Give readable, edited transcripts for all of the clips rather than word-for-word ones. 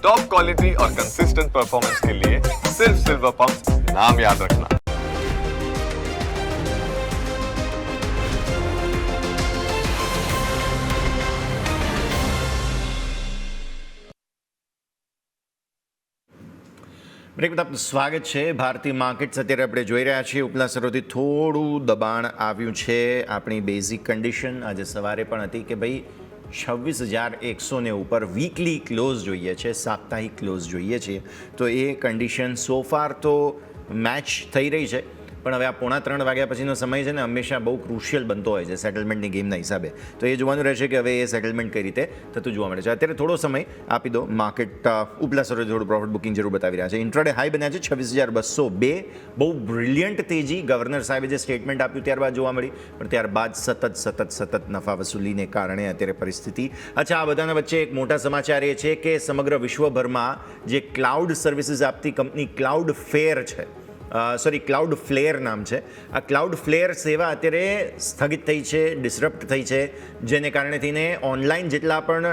Top quality और consistent performance के लिए सिर्फ सिल्वर पंप नाम याद रखना। બ્રેક બાદ આપનું સ્વાગત છે. ભારતીય માર્કેટ્સ અત્યારે આપણે જોઈ રહ્યા છીએ ઉપલા સ્તરોથી થોડું દબાણ આવ્યું છે. આપણી બેઝિક કન્ડિશન આજે સવારે પણ હતી કે ભાઈ 26,100 ઉપર વીકલી ક્લોઝ જોઈએ છે, સાપ્તાહિક ક્લોઝ જોઈએ છીએ. તો એ કન્ડિશન સોફાર તો મેચ થઈ રહી છે, પણ હવે આ 2:45 વાગ્યા પછીનો સમય છે ને હંમેશા બહુ ક્રુશિયલ બનતો હોય છે સેટલમેન્ટની ગેમના હિસાબે. તો એ જોવાનું રહેશે કે હવે એ સેટલમેન્ટ કઈ રીતે થતું જોવા મળે છે. અત્યારે થોડો સમય આપી દો. માર્કેટ ઉપલા સ્તરે થોડું પ્રોફિટ બુકિંગ જરૂર બતાવી રહ્યા છે. ઇન્ટ્રાડે હાઈ બન્યા છે 26,202. બહુ બ્રિલિયન્ટ તેજી ગવર્નર સાહેબે જે સ્ટેટમેન્ટ આપ્યું ત્યારબાદ જોવા મળી, પણ ત્યારબાદ સતત નફા વસૂલીને કારણે અત્યારે પરિસ્થિતિ. અચ્છા, આ બધાના વચ્ચે એક મોટા સમાચાર એ છે કે સમગ્ર વિશ્વભરમાં જે ક્લાઉડ સર્વિસીસ આપતી કંપની ક્લાઉડ ફેર છે, ક્લાઉડ ફ્લેર નામ છે, આ ક્લાઉડ ફ્લેર સેવા અત્યારે સ્થગિત થઈ છે, ડિસરપ્ટ થઈ છે, જેને કારણે થઈને ઓનલાઈન જેટલા પણ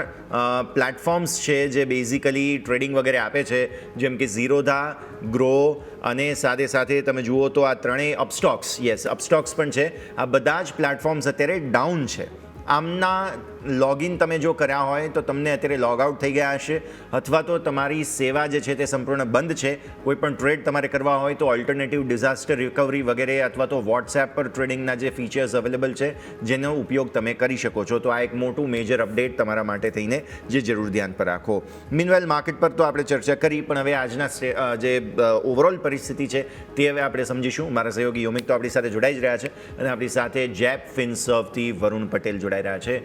પ્લેટફોર્મ્સ છે જે બેઝિકલી ટ્રેડિંગ વગેરે આપે છે, જેમ કે ઝીરોધા, ગ્રો અને સાથે તમે જુઓ તો આ ત્રણેય અપસ્ટોક્સ પણ છે, આ બધા જ પ્લેટફોર્મ્સ અત્યારે ડાઉન છે. આમના લોગિન તમે જો કર્યા હોય તો તમને અત્યારે લોગ આઉટ થઈ ગયા હશે, અથવા તો તમારી સેવા જે છે તે સંપૂર્ણ બંધ છે. કોઈ પણ ટ્રેડ તમારે કરવા હોય તો ઓલ્ટરનેટિવ ડિઝાસ્ટર રિકવરી વગેરે અથવા તો વોટ્સએપ પર ટ્રેડિંગના જે ફીચર્સ અવેલેબલ છે જેનો ઉપયોગ તમે કરી શકો છો. તો આ એક મોટું મેજર અપડેટ તમારા માટે થઈને જે જરૂર ધ્યાન પર રાખો. મીનવેલ માર્કેટ પર તો આપણે ચર્ચા કરી, પણ હવે આજના જે ઓવરઓલ પરિસ્થિતિ છે તે હવે આપણે સમજીશું. મારા સહયોગી યોમિક તો આપણી સાથે જોડાઈ જ રહ્યા છે અને આપણી સાથે જેપ ફિનસર્વથી વરુણ પટેલ જોડાઈ રહ્યા છે.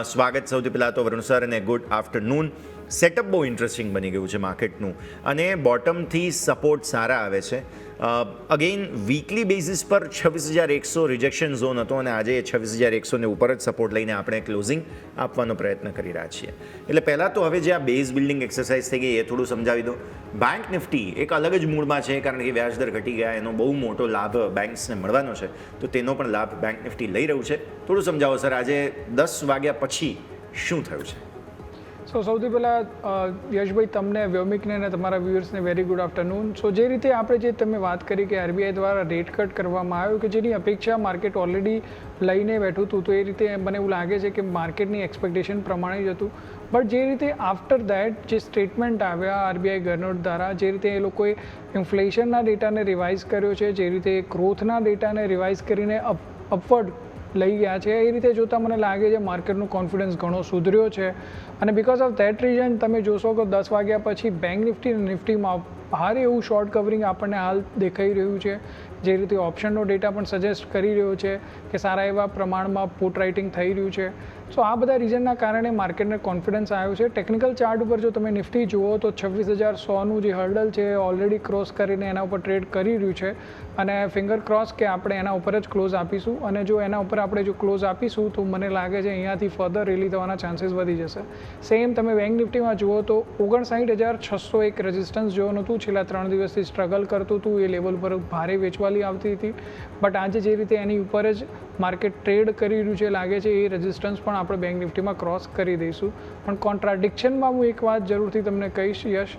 સ્વાગત સૌથી પહેલાં તો વરુણ સર, અને ગુડ આફ્ટરનૂન. સેટઅપ બહુ ઇન્ટરેસ્ટિંગ બની ગયું છે માર્કેટનું, અને બોટમથી સપોર્ટ સારા આવે છે. અગેઇન વીકલી બેઝિસ પર 26,100 રિજેક્શન ઝોન હતો, અને આજે 26,100 ઉપર જ સપોર્ટ લઈને આપણે ક્લોઝિંગ આપવાનો પ્રયત્ન કરી રહ્યા છીએ. એટલે પહેલાં તો હવે જે આ બેઝ બિલ્ડિંગ એક્સરસાઇઝ થઈ ગઈ એ થોડું સમજાવી દો. બેંક નિફ્ટી એક અલગ જ મૂડમાં છે, કારણ કે વ્યાજદર ઘટી ગયા, એનો બહુ મોટો લાભ બેંક્સને મળવાનો છે, તો તેનો પણ લાભ બેંક નિફ્ટી લઈ રહ્યું છે. થોડું સમજાવો સર, આજે 10 વાગ્યા પછી શું થયું છે? સૌથી પહેલાં યશભાઈ, તમને, વ્યોમિકને અને તમારા વ્યુઅર્સને વેરી ગુડ આફ્ટરનૂન. જે રીતે આપણે જે તમે વાત કરી કે આરબીઆઈ દ્વારા રેટ કટ કરવામાં આવ્યું, કે જેની અપેક્ષા માર્કેટ ઓલરેડી લઈને બેઠું હતું, તો એ રીતે મને એવું લાગે છે કે માર્કેટની એક્સપેક્ટેશન પ્રમાણે જ હતું. બટ જે રીતે આફ્ટર દેટ જે સ્ટેટમેન્ટ આવ્યા આરબીઆઈ ગવર્નર દ્વારા, જે રીતે એ લોકોએ ઇન્ફ્લેશનના ડેટાને રિવાઇઝ કર્યો છે, જે રીતે ગ્રોથના ડેટાને રિવાઇઝ કરીને અપવર્ડ લઈ ગયા છે, એ રીતે જોતાં મને લાગે છે માર્કેટનું કોન્ફિડન્સ ઘણો સુધર્યો છે. અને બિકોઝ ઓફ ધેટ રીઝન તમે જોશો કે 10 વાગ્યા પછી બેંક નિફ્ટી અને નિફ્ટીમાં ભારે એવું શોર્ટ કવરિંગ આપણને હાલ દેખાઈ રહ્યું છે. જે રીતે ઓપ્શનનો ડેટા પણ સજેસ્ટ કરી રહ્યો છે કે સારા એવા પ્રમાણમાં પુટ રાઇટિંગ થઈ રહ્યું છે. સો આ બધા રીઝનના કારણે માર્કેટને કોન્ફિડન્સ આવ્યો છે. ટેકનિકલ ચાર્ટ ઉપર જો તમે નિફ્ટી જુઓ તો 26,100નું જે હર્ડલ છે ઓલરેડી ક્રોસ કરીને એના ઉપર ટ્રેડ કરી રહ્યું છે, અને ફિંગર ક્રોસ કે આપણે એના ઉપર જ ક્લોઝ આપીશું. અને જો એના ઉપર આપણે જો ક્લોઝ આપીશું તો મને લાગે છે અહીંયાથી ફર્ધર રેલી થવાના ચાન્સીસ વધી જશે. સેમ તમે બેંક નિફ્ટીમાં જુઓ તો 59,600 એક રેઝિસ્ટન્સ જોવાનું હતું, છેલ્લા 3 દિવસથી સ્ટ્રગલ કરતું હતું, એ લેવલ પર ભારે વેચવાલી આવતી હતી. બટ આજે જે રીતે એની ઉપર જ માર્કેટ ટ્રેડ કરી રહ્યું છે, લાગે છે એ રેઝિસ્ટન્સ પણ આપણે બેંક નિફ્ટીમાં ક્રોસ કરી દઈશું. પણ કોન્ટ્રાડિક્શનમાં હું એક વાત જરૂરથી તમને કહીશ યશ,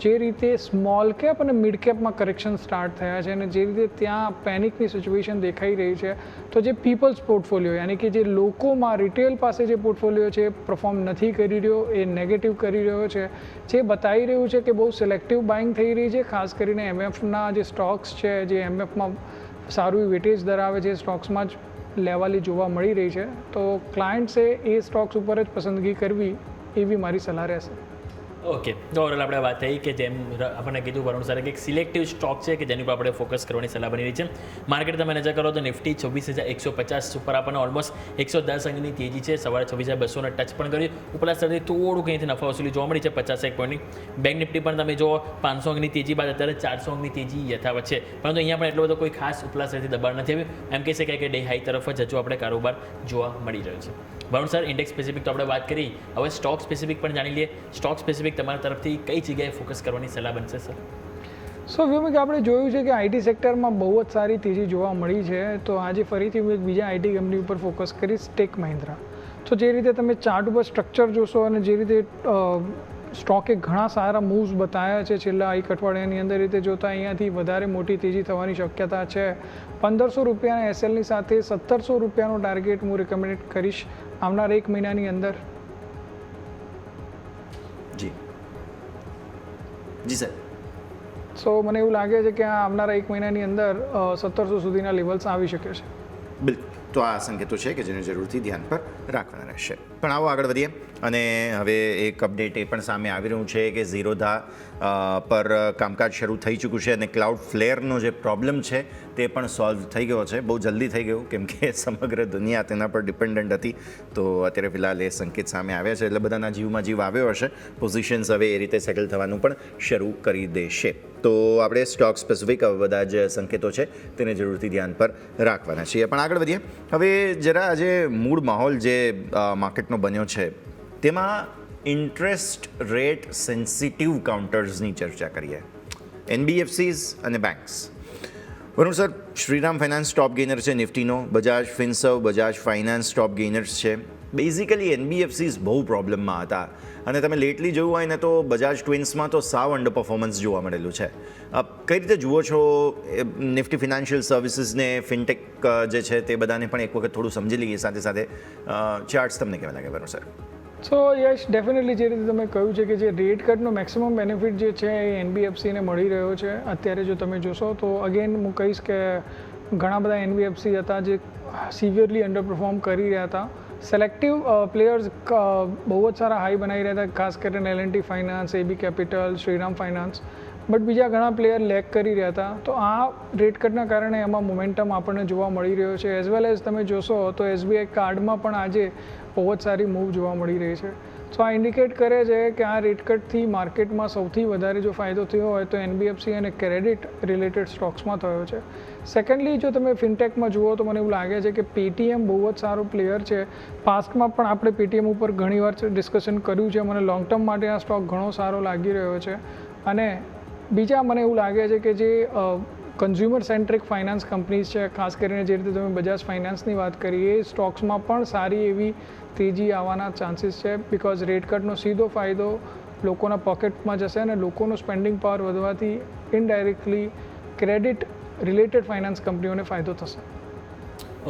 જે રીતે સ્મોલ કેપ અને મિડ કેપમાં કરેક્શન સ્ટાર્ટ થયા છે, અને જે રીતે ત્યાં પેનિકની સિચ્યુએશન દેખાઈ રહી છે, તો જે પીપલ્સ પોર્ટફોલિયો યાની કે જે લોકોમાં રિટેલ પાસે જે પોર્ટફોલિયો છે પરફોર્મ નથી કરી રહ્યો, એ નેગેટિવ કરી રહ્યો છે, જે બતાવી રહ્યું છે કે બહુ સિલેક્ટિવ બાઇંગ થઈ રહી છે. ખાસ કરીને એમએફના જે સ્ટોક્સ છે, જે એમએફમાં સારું વેટેજ ધરાવે છે, સ્ટોક્સમાં જ લેવાલી જોવા મળી રહી છે. તો ક્લાયન્ટ્સે એ સ્ટોક્સ ઉપર જ પસંદગી કરવી એવી મારી સલાહ રહેશે. ઓકે, તો ઓવરઓલ આપણે વાત થઈ કે જેમ આપણને કીધું વરુણ સરે કે એક સિલેક્ટિવ સ્ટોક છે કે જેની ઉપર આપણે ફોકસ કરવાની સલાહ બની રહી છે. માર્કેટ તમે નજર કરો તો નિફ્ટી 26,150 ઉપર આપણને ઓલમોસ્ટ 110 અંકની તેજી છે. સવારે 26,200ને ટચ પણ કર્યું. ઉપલા સ્તરથી થોડું કંઈથી નફા વસૂલી જોવા મળી છે 51 પોઈન્ટની. બેંક નિફ્ટી પણ તમે જો 500 અંકની તેજી બાદ અત્યારે 400 અંકની તેજી યથાવત છે, પરંતુ અહીંયા પણ એટલો બધો કોઈ ખાસ ઉપલા સ્તરથી દબાણ નથી આવ્યું. એમ કહી શકાય કે ડે હાઈ તરફ જ હજુ આપણે કારોબાર જોવા મળી રહ્યો છે. વરુણ સર, ઇન્ડેક્સ સ્પેસિફિક તો આપણે વાત કરી, હવે સ્ટોક સ્પેસિફિક પણ જાણી લઈએ. સ્ટોક સ્પેસિફિક તમારા તરફથી કઈ જગ્યાએ ફોકસ કરવાની સલાહ બનશે સર? વ્યોમિક, આપણે જોયું છે કે આઈટી સેક્ટરમાં બહુ જ સારી તેજી જોવા મળી છે. તો આજે ફરીથી હું એક બીજા આઈટી કંપની ઉપર ફોકસ કરીશ, ટેક મહિન્દ્રા. તો જે રીતે તમે ચાર્ટ ઉપર સ્ટ્રક્ચર જોશો અને જે રીતે સ્ટોકે ઘણા સારા મૂવ્સ બતાવ્યા છે છેલ્લા એક અઠવાડિયાની અંદર. રીતે જોતાં અહીંયાથી વધારે મોટી તેજી થવાની શક્યતા છે. 1500 રૂપિયાના એસએલની સાથે 1700 રૂપિયાનો ટાર્ગેટ હું રેકમેન્ડ કરીશ આવનાર એક મહિનાની અંદર. જી જી સર. સો મને એવું લાગે છે કે આ આવનારા એક મહિનાની અંદર 1700 સુધીના લેવલ્સ આવી શકે છે. બિલકુલ. તો આ સંકેતો છે કે જેને જરૂરથી ધ્યાન પર રાખવાના રહેશે. પણ આવો આગળ વધીએ અને હવે એક અપડેટ એ પણ સામે આવી રહ્યું છે કે ઝીરોધા પર કામકાજ શરૂ થઈ ચૂક્યું છે અને ક્લાઉડ ફ્લેરનો જે પ્રોબ્લેમ છે તે પણ સોલ્વ થઈ ગયો છે. બહુ જલ્દી થઈ ગયું કેમ કે સમગ્ર દુનિયા તેના પર ડિપેન્ડન્ટ હતી. તો અત્યારે ફિલહાલ એ સંકેત સામે આવ્યા છે એટલે બધાના જીવમાં જીવ આવ્યો હશે. પોઝિશન્સ હવે એ રીતે સેટલ થવાનું પણ શરૂ કરી દેશે. તો આપણે સ્ટોક સ્પેસિફિક બધા જ સંકેતો છે તેને જરૂરથી ધ્યાન પર રાખવાના છીએ. પણ આગળ વધીએ હવે જરા આજે મૂળ માહોલ જે માર્કેટનો બન્યો છે તેમાં ઇન્ટરેસ્ટ રેટ સેન્સિટિવ કાઉન્ટર્સની ચર્ચા કરીએ. એનબીએફસીઝ અને banks. Varun sir, Shriram Finance top gainer છે નિફ્ટીનો, Bajaj Finserv, Bajaj Finance top gainers છે. બેઝિકલી એનબીએફસીઝ બહુ પ્રોબ્લેમમાં હતા અને તમે લેટલી જોયું હોય ને તો બજાજ ટ્વિન્સમાં તો સાવ અંડર પરફોર્મન્સ જોવા મળેલું છે. કઈ રીતે જુઓ છો નિફ્ટી ફિનાન્શિયલ સર્વિસીસને, ફિનટેક જે છે તે બધાને પણ એક વખત થોડું સમજી લઈએ. સાથે સાથે ચાર્ટ્સ તમને કેવા લાગે વરુણ સર? સો યસ, ડેફિનેટલી જે રીતે તમે કહ્યું છે કે જે રેટ કટનો મેક્સિમમ બેનિફિટ જે છે એ એનબીએફસીને મળી રહ્યો છે. અત્યારે જો તમે જોશો તો અગેન હું કહીશ કે ઘણા બધા એનબીએફસી હતા જે સિવિયરલી અંડર પરફોર્મ કરી રહ્યા હતા. સિલેક્ટિવ પ્લેયર્સ બહુ જ સારા હાઈ બનાવી રહ્યા હતા, ખાસ કરીને L and T finance, AB capital, Shriram finance. But બીજા ઘણા પ્લેયર લેક કરી રહ્યા હતા. તો આ રેટ કટના કારણે એમાં મોમેન્ટમ આપણને જોવા મળી રહ્યો છે. એઝ વેલ એઝ તમે જોશો તો એસબીઆઈ કાર્ડમાં પણ આજે બહુ જ સારી મૂવ જોવા મળી રહી છે. સો આ ઇન્ડિકેટ કરે છે કે આ રેટ કટથી માર્કેટમાં સૌથી વધારે જો ફાયદો થયો હોય તો એનબીએફસી અને ક્રેડિટ રિલેટેડ સ્ટોક્સમાં થયો છે. સેકન્ડલી જો તમે ફિનટેકમાં જુઓ તો મને એવું લાગે છે કે પેટીએમ બહુ જ સારો પ્લેયર છે. પાસ્ટમાં પણ આપણે પેટીએમ ઉપર ઘણીવાર ડિસ્કશન કર્યું છે. મને લોંગ ટર્મ માટે આ સ્ટોક ઘણો સારો લાગી રહ્યો છે. અને બીજા મને એવું લાગે છે કે જે કન્ઝ્યુમર સેન્ટ્રિક ફાઇનાન્સ કંપનીઝ છે, ખાસ કરીને જે રીતે તમે બજાજ ફાઇનાન્સની વાત કરી, એ સ્ટોક્સમાં પણ સારી એવી તેજી આવવાના ચાન્સીસ છે. બિકોઝ રેટ કટનો સીધો ફાયદો લોકોના પોકેટમાં જશે અને લોકોનો સ્પેન્ડિંગ પાવર વધવાથી ઇનડાયરેક્ટલી ક્રેડિટ રિલેટેડ ફાઇનાન્સ કંપનીઓને ફાયદો થશે.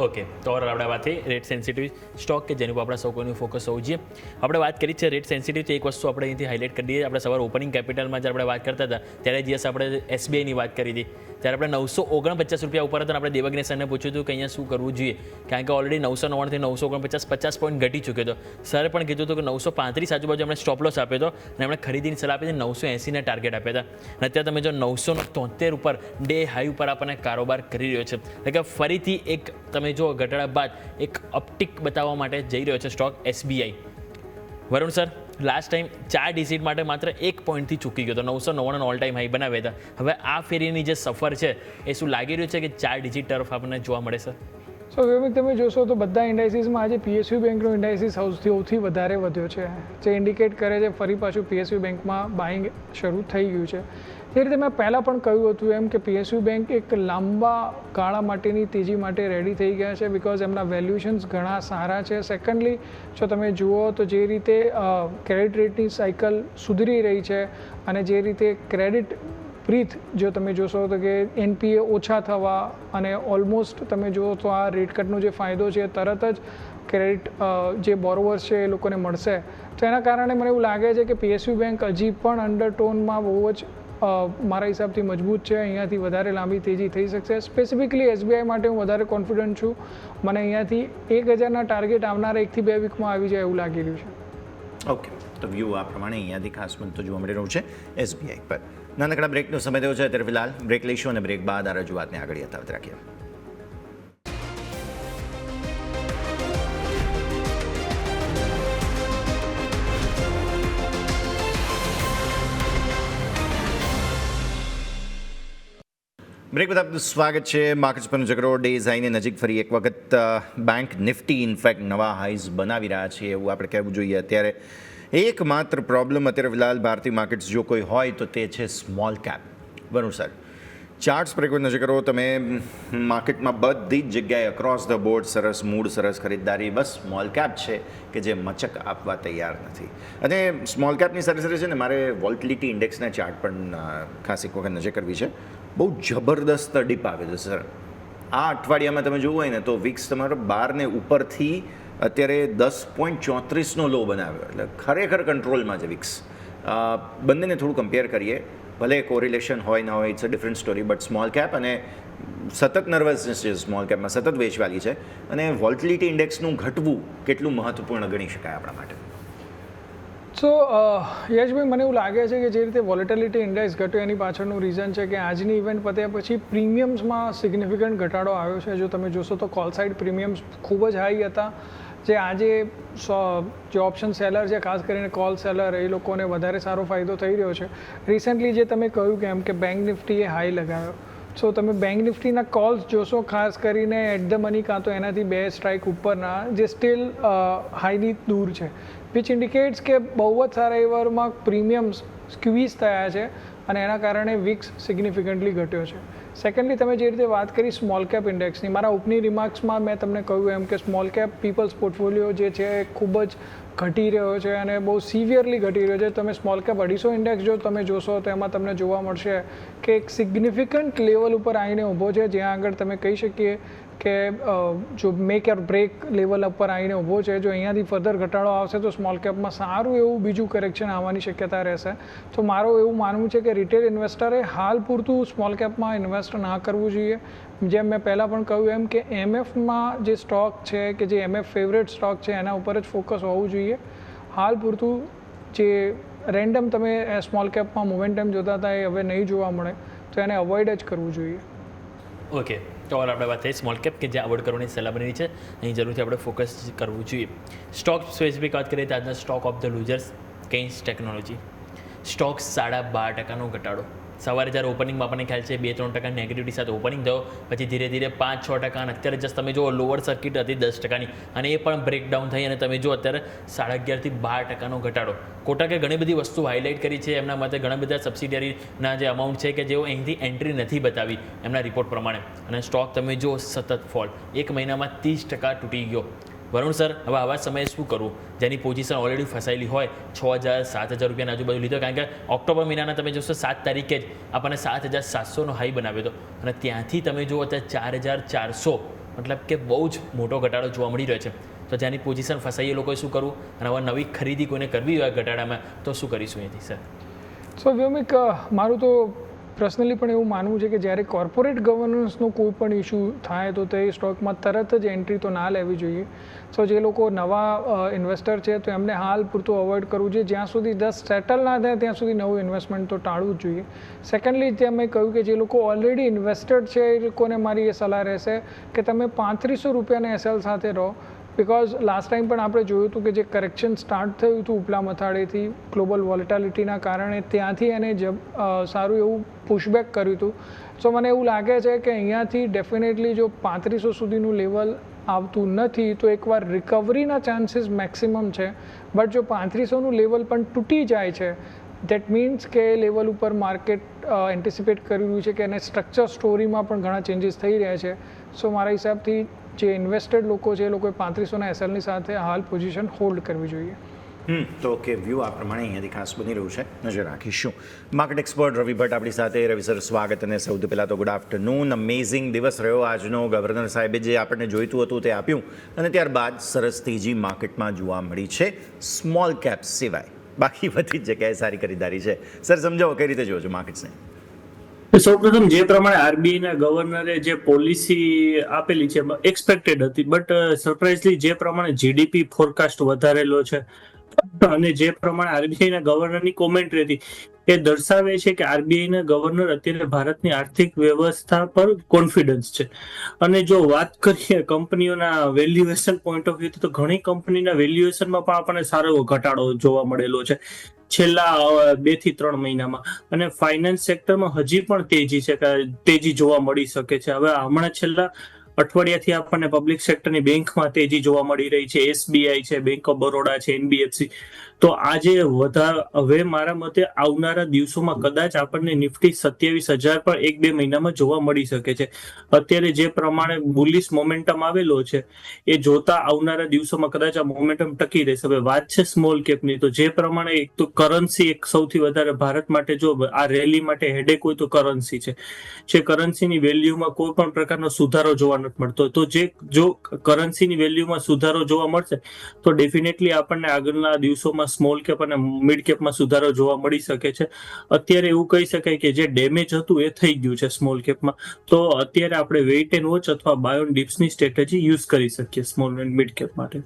ઓકે, તો આપણે વાત થઈ રેટ સેન્સિટિવ સ્ટોક કે જેની ઉપર આપણે સૌ કોઈનું ફોકસ હોવું જોઈએ. આપણે વાત કરી છે રેટ સેન્સિટિવ, તો એક વસ્તુ આપણે અહીંથી હાઇલાઇટ કરી દઈએ. આપણે સવારે ઓપનિંગ કેપિટલમાં જ્યારે આપણે વાત કરતા હતા ત્યારે દિવસ આપણે એસબીઆઈની વાત કરી હતી ત્યારે આપણે 949 રૂપિયા ઉપર હતા. આપણે દેવજ્ઞ સરને પૂછ્યું હતું કે અહીંયા શું કરવું જોઈએ, કારણ કે ઓલરેડી 999 થી 949 50 પોઈન્ટ ઘટી ચૂક્યો હતો. સરે પણ કીધું હતું કે 935 આજુબાજુ એમણે સ્ટોપ લોસ આપ્યો હતો અને એમણે ખરીદીની સલાહ આપી હતી. 980 ના ટાર્ગેટ આપ્યા હતા અને અત્યારે તમે જો 973 ઉપર ડે હાઈ ઉપર આપણને કારોબાર કરી રહ્યો છે. એટલે કે ફરીથી એક તમે જો ઘટાડા બાદ એક અપટિક બતાવવા માટે જઈ રહ્યો છે stock SBI. Varun sir, last time 4 digit માટે માત્ર 1 પોઈન્ટથી ચૂકી ગયો હતો. 999 ઓલ ટાઈમ હાઈ બનાવ્યા હતા. હવે આ ફેરીની જે સફર છે એ શું લાગી રહ્યું છે કે 4 ડિજિટ તરફ આપણને જોવા મળે છે? સો વેમિક, તમે જોશો તો બધા ઇન્ડાઇસીસમાં આજે પીએસયુ બેંકનો ઇન્ડાઇસીસ સૌથી વધારે વધ્યો છે, જે ઇન્ડિકેટ કરે છે ફરી પાછું પીએસયુ બેંકમાં બાઇંગ શરૂ થઈ ગયું છે. જે રીતે મેં પહેલાં પણ કહ્યું હતું એમ કે પીએસયુ બેંક એક લાંબા ગાળા માટેની તેજી માટે રેડી થઈ ગયા છે. બિકોઝ એમના વેલ્યુએશન્સ ઘણા સારા છે. સેકન્ડલી જો તમે જુઓ તો જે રીતે ક્રેડિટ રેટની સાયકલ સુધરી રહી છે અને જે રીતે ક્રેડિટ બ્રીથ જો તમે જોશો તો કે એનપીએ ઓછા થવા અને ઓલમોસ્ટ તમે જુઓ તો આ રેટ કટનો જે ફાયદો છે તરત જ ક્રેડિટ જે બોરોવર્સ છે એ લોકોને મળશે. તો એના કારણે મને એવું લાગે છે કે પીએસયુ બેંક હજી પણ અંડરટોનમાં બહુ જ મારા હિસાબથી મજબૂત છે. અહીંયાથી વધારે લાંબી તેજી થઈ શકશે. સ્પેસિફિકલી એસબીઆઈ માટે હું વધારે કોન્ફિડન્ટ છું. મને અહીંયાથી 1000ના ટાર્ગેટ આવનારા 1 થી 2 વીકમાં આવી જાય એવું લાગી રહ્યું છે. ઓકે, તો વ્યૂ આ પ્રમાણે અહીંયાથી ખાસ મને તો જોવા મળી રહ્યું છે એસબીઆઈ પર. નાનકડા બ્રેકનો સમય થયો છે. અત્યારે ફિલહાલ બ્રેક લઈશું અને બ્રેક બાદ આ રજૂઆતને આગળ યથાવત રાખીએ. બ્રેક બાદ આપનું સ્વાગત છે. માર્કેટ્સ પરનો જગરો ડેઝ હાઈની નજીક ફરી એક વખત બેંક નિફ્ટી ઇનફેક્ટ નવા હાઈઝ બનાવી રહ્યા છે એવું આપણે કહેવું જોઈએ. અત્યારે એકમાત્ર પ્રોબ્લેમ અત્યારે ફિલહાલ ભારતીય માર્કેટ્સ જો કોઈ હોય તો તે છે small cap. Varun sir, charts પર એક વાર નજર કરો તમે, માર્કેટમાં બધી જ જગ્યાએ અક્રોસ ધ બોર્ડ સરસ મૂડ, સરસ ખરીદદારી. બસ સ્મોલ કેપ છે કે જે મચક આપવા તૈયાર નથી. અને સ્મોલ કેપની સાથે સાથે છે ને મારે વોલ્ટિલિટી ઇન્ડેક્સના ચાર્ટ પણ ખાસ એક વખત નજર કરવી છે. બહુ જબરદસ્ત ડીપ આવે છે સર. આ અઠવાડિયામાં તમે જોવું હોય ને તો વિક્સ તમારો 12 ને ઉપરથી અત્યારે 10.34નો લો બનાવ્યો, એટલે ખરેખર કંટ્રોલમાં છે વિક્સ. બંનેને થોડું કમ્પેર કરીએ, ભલે કોરિલેશન હોય ના હોય, it's a different story, but small cap અને સતત નર્વસનેસ છે સ્મોલ કેપમાં, સતત વેચવાલી છે, અને વોલ્ટિલિટી ઇન્ડેક્સનું ઘટવું કેટલું મહત્વપૂર્ણ ગણી શકાય આપણા માટે? સો યશભાઈ, મને એવું લાગે છે કે જે રીતે વોલેટિલિટી ઇન્ડેક્સ ઘટ્યો એની પાછળનું રીઝન છે કે આજની ઇવેન્ટ પત્યા પછી પ્રીમિયમ્સમાં સિગ્નિફિકન્ટ ઘટાડો આવ્યો છે. જો તમે જોશો તો કોલ સાઇડ પ્રીમિયમ્સ ખૂબ જ હાઈ હતા, જે આજે જે ઓપ્શન સેલર છે, ખાસ કરીને કોલ સેલર, એ લોકોને વધારે સારો ફાયદો થઈ રહ્યો છે. રિસેન્ટલી જે તમે કહ્યું કે એમ કે બેંક નિફ્ટીએ હાઈ લગાવ્યો, સો તમે બેંક નિફ્ટીના કોલ્સ જોશો, ખાસ કરીને એટ ધ મની કાં તો એનાથી 2 સ્ટ્રાઇક ઉપરના, જે સ્ટીલ હાઈની દૂર છે, વિચ ઇન્ડિકેટ્સ કે બહુ જ સારા એવામાં પ્રીમિયમ્સ સ્ક્વીઝ થયા છે અને એના કારણે વિક્સ સિગ્નિફિકન્ટલી ઘટ્યો છે. સેકન્ડલી, તમે જે રીતે વાત કરી સ્મોલ કેપ ઇન્ડેક્સની, મારા ઓપનિંગ રિમાર્ક્સમાં મેં તમને કહ્યું એમ કે સ્મોલ કેપ પીપલ્સ પોર્ટફોલિયો જે છે એ ખૂબ જ ઘટી રહ્યો છે અને બહુ સિવિયરલી ઘટી રહ્યો છે. તમે સ્મોલ કેપ 250 ઇન્ડેક્સ જો તમે જોશો તો એમાં તમને જોવા મળશે કે એક સિગ્નિફિકન્ટ લેવલ ઉપર આવીને ઊભો છે, જ્યાં આગળ તમે કહી શકીએ કે જો મેક ઓર બ્રેક લેવલ ઉપર આવીને ઊભો છે. જો અહીંયાથી ફર્ધર ઘટાડો આવશે તો સ્મોલ કેપમાં સારું એવું બીજું કરેક્શન આવવાની શક્યતા રહેશે. તો મારું એવું માનવું છે કે રિટેલ ઇન્વેસ્ટરે હાલ પૂરતું સ્મોલ કેપમાં ઇન્વેસ્ટ ના કરવું જોઈએ. જેમ મેં પહેલાં પણ કહ્યું એમ કે એમએફમાં જે સ્ટોક છે કે જે એમએફ ફેવરેટ સ્ટોક છે એના ઉપર જ ફોકસ હોવું જોઈએ. હાલ પૂરતું જે રેન્ડમ તમે સ્મોલ કેપમાં મોમેન્ટમ જોતા હતા એ હવે નહીં જોવા મળે, તો એને અવોઇડ જ કરવું જોઈએ. ઓકે, તો આપણે વાત થઈ સ્મોલ કેપ કે જે અવોઇડ કરવાની સલાહ બની છે, અહીં જરૂરથી આપણે ફોકસ કરવું જોઈએ. સ્ટોક સ્પેસિફિક વાત કરીએ તો આજના stock of the losers, Kaynes Technology stock 12.5%નો ઘટાડો. સવારે જ્યારે ઓપનિંગમાં આપણને ખ્યાલ છે 2-3% નેગેટિવિટી સાથે ઓપનિંગ થયો, પછી ધીરે ધીરે 5-6%, અને અત્યારે જસ્ટ તમે જુઓ લોઅર સર્કિટ હતી 10%ની, અને એ પણ બ્રેકડાઉન થઈ અને તમે જુઓ અત્યારે 11.5 થી 12%નો ઘટાડો. કોટકે ઘણી બધી વસ્તુ હાઇલાઇટ કરી છે, એમના મતે ઘણા બધા સબસિડિયરીના જે અમાઉન્ટ છે કે જેઓ અહીંથી એન્ટ્રી નથી બતાવી એમના રિપોર્ટ પ્રમાણે, અને સ્ટોક તમે જુઓ સતત ફોલ, 1 મહિનામાં 30% તૂટી ગયો. વરુણ સર, હવે આવા સમયે શું કરવું? જેની પોઝિશન ઓલરેડી ફસાયેલી હોય, 6,000-7,000 રૂપિયાની આજુબાજુ લીધો, કારણ કે ઓક્ટોબર મહિનાના તમે જોશો 7 તારીખે જ આપણને 7,700નો હાઈ બનાવ્યો હતો, અને ત્યાંથી તમે જુઓ અત્યારે 4,400, મતલબ કે બહુ જ મોટો ઘટાડો જોવા મળી રહ્યો છે. તો જેની પોઝિશન ફસાઈ એ લોકોએ શું કરવું, અને હવે નવી ખરીદી કોઈને કરવી હોય ઘટાડામાં તો શું કરીશું અહીંથી સર? સો વ્યોમિક, મારું તો પર્સનલી પણ એવું માનવું છે કે જ્યારે કોર્પોરેટ ગવર્નન્સનો કોઈ પણ ઇસ્યુ થાય તો તે સ્ટોકમાં તરત જ એન્ટ્રી તો ના લેવી જોઈએ. સો જે લોકો નવા ઇન્વેસ્ટર છે તો એમને હાલ પૂરતું અવોઇડ કરવું જોઈએ. જ્યાં સુધી જસ્ટ સેટલ ના થાય ત્યાં સુધી નવું ઇન્વેસ્ટમેન્ટ તો ટાળવું જ જોઈએ. સેકન્ડલી, જેમ મેં કહ્યું કે જે લોકો ઓલરેડી ઇન્વેસ્ટેડ છે એ લોકોને મારી એ સલાહ રહેશે કે તમે 3500 રૂપિયાના એસએલ સાથે રહો. બિકોઝ લાસ્ટ ટાઈમ પણ આપણે જોયું હતું કે જે કરેક્શન સ્ટાર્ટ થયું હતું ઉપલા મથાળેથી ગ્લોબલ વોલેટાલિટીના કારણે, ત્યાંથી એને સારું એવું પુશબેક કર્યું હતું. સો મને એવું લાગે છે કે અહીંયાથી ડેફિનેટલી જો 3500 સુધીનું લેવલ આવતું નથી તો એકવાર રિકવરીના ચાન્સીસ મેક્સિમમ છે. બટ જો 3500નું લેવલ પણ તૂટી જાય છે, દેટ મીન્સ કે લેવલ ઉપર માર્કેટ એન્ટિસિપેટ કરી રહ્યું છે કે એને સ્ટ્રક્ચર સ્ટોરીમાં પણ ઘણા ચેન્જીસ થઈ રહ્યા છે. સો મારા હિસાબથી જે ઇન્વેસ્ટેડ લોકો છે એ લોકોએ 3500ના એસએલની સાથે હાલ પોઝિશન હોલ્ડ કરવી જોઈએ. તો ઓકે, વ્યૂ આ પ્રમાણે અહીંયાથી ખાસ બની રહ્યું છે, નજર રાખીશું. માર્કેટ એક્સપર્ટ રવિ ભટ્ટ આપણી સાથે. રવિ સર, સ્વાગત. અને સૌથી પહેલાં તો ગુડ આફ્ટરનૂન. અમેઝિંગ દિવસ રહ્યો આજનો. ગવર્નર સાહેબે જે આપણને જોઈતું હતું તે આપ્યું, અને ત્યારબાદ સરસ તેજી માર્કેટમાં જોવા મળી છે, સ્મોલ કેપ સિવાય બાકી બધી જ જગ્યાએ સારી ખરીદારી છે. સર, સમજાવો કઈ રીતે જોવો છો માર્કેટ્સને? સૌપ્રથમ જે પ્રમાણે આરબીઆઈના ગવર્નરે જે પોલિસી આપેલી છે એક્સપેક્ટેડ હતી, બટ સરપ્રાઇઝલી જે પ્રમાણે જીડીપી ફોરકાસ્ટ વધારેલો છે અને જે પ્રમાણે આરબીઆઈના ગવર્નરની કોમેન્ટ્રી હતી એ દર્શાવે છે કે આરબીઆઈના ગવર્નર અત્યારે ભારતની આર્થિક વ્યવસ્થા પર કોન્ફિડન્સ છે. અને જો વાત કરીએ કંપનીઓના વેલ્યુએશન પોઈન્ટ ઓફ વ્યૂ તો ઘણી કંપનીના વેલ્યુએશનમાં પણ આપણને સારો એવો ઘટાડો જોવા મળેલો છે છેલ્લા 2 થી 3 મહિનામાં. અને ફાઇનાન્સ સેક્ટરમાં હજી પણ તેજી જોવા મળી શકે છે. હવે હમણાં છેલ્લા અઠવાડિયાથી આપણને પબ્લિક સેક્ટરની બેંકમાં તેજી જોવા મળી રહી છે. એસબીઆઈ છે, બેંક ઓફ બરોડા છે, એનબીએફસી. તો આજે હવે મારા મતે આવનારા દિવસોમાં કદાચ આપણને નિફ્ટી 27,000 પર 1-2 મહિનામાં જોવા મળી શકે છે. અત્યારે જે પ્રમાણે બુલિશ મોમેન્ટમ આવેલો છે એ જોતા આવનારા દિવસોમાં કદાચ આ મોમેન્ટમ ટકી રહેશે. હવે વાત છે સ્મોલ કેપની, તો જે પ્રમાણે એક તો કરન્સી એક સૌથી વધારે ભારત માટે જો આ રેલી માટે હેડેક હોય તો કરન્સી છે. જે કરન્સીની વેલ્યુમાં કોઈ પણ પ્રકારનો સુધારો જોવા નથી મળતો, તો જો કરન્સીની વેલ્યુમાં સુધારો જોવા મળશે તો ડેફિનેટલી આપણને આગળના દિવસોમાં સ્મોલ કેપ અને મિડ કેપમાં સુધારો જોવા મળી શકે છે. અત્યારે એવું કહી શકાય કે જે ડેમેજ હતું એ થઈ ગયું છે સ્મોલ કેપમાં, તો અત્યારે આપણે વેઇટ એન્ડ વોચ અથવા બાય ઓન ડિપ્સની સ્ટ્રેટેજી યુઝ કરી શકીએ સ્મોલ એન્ડ મિડ કેપ માટે.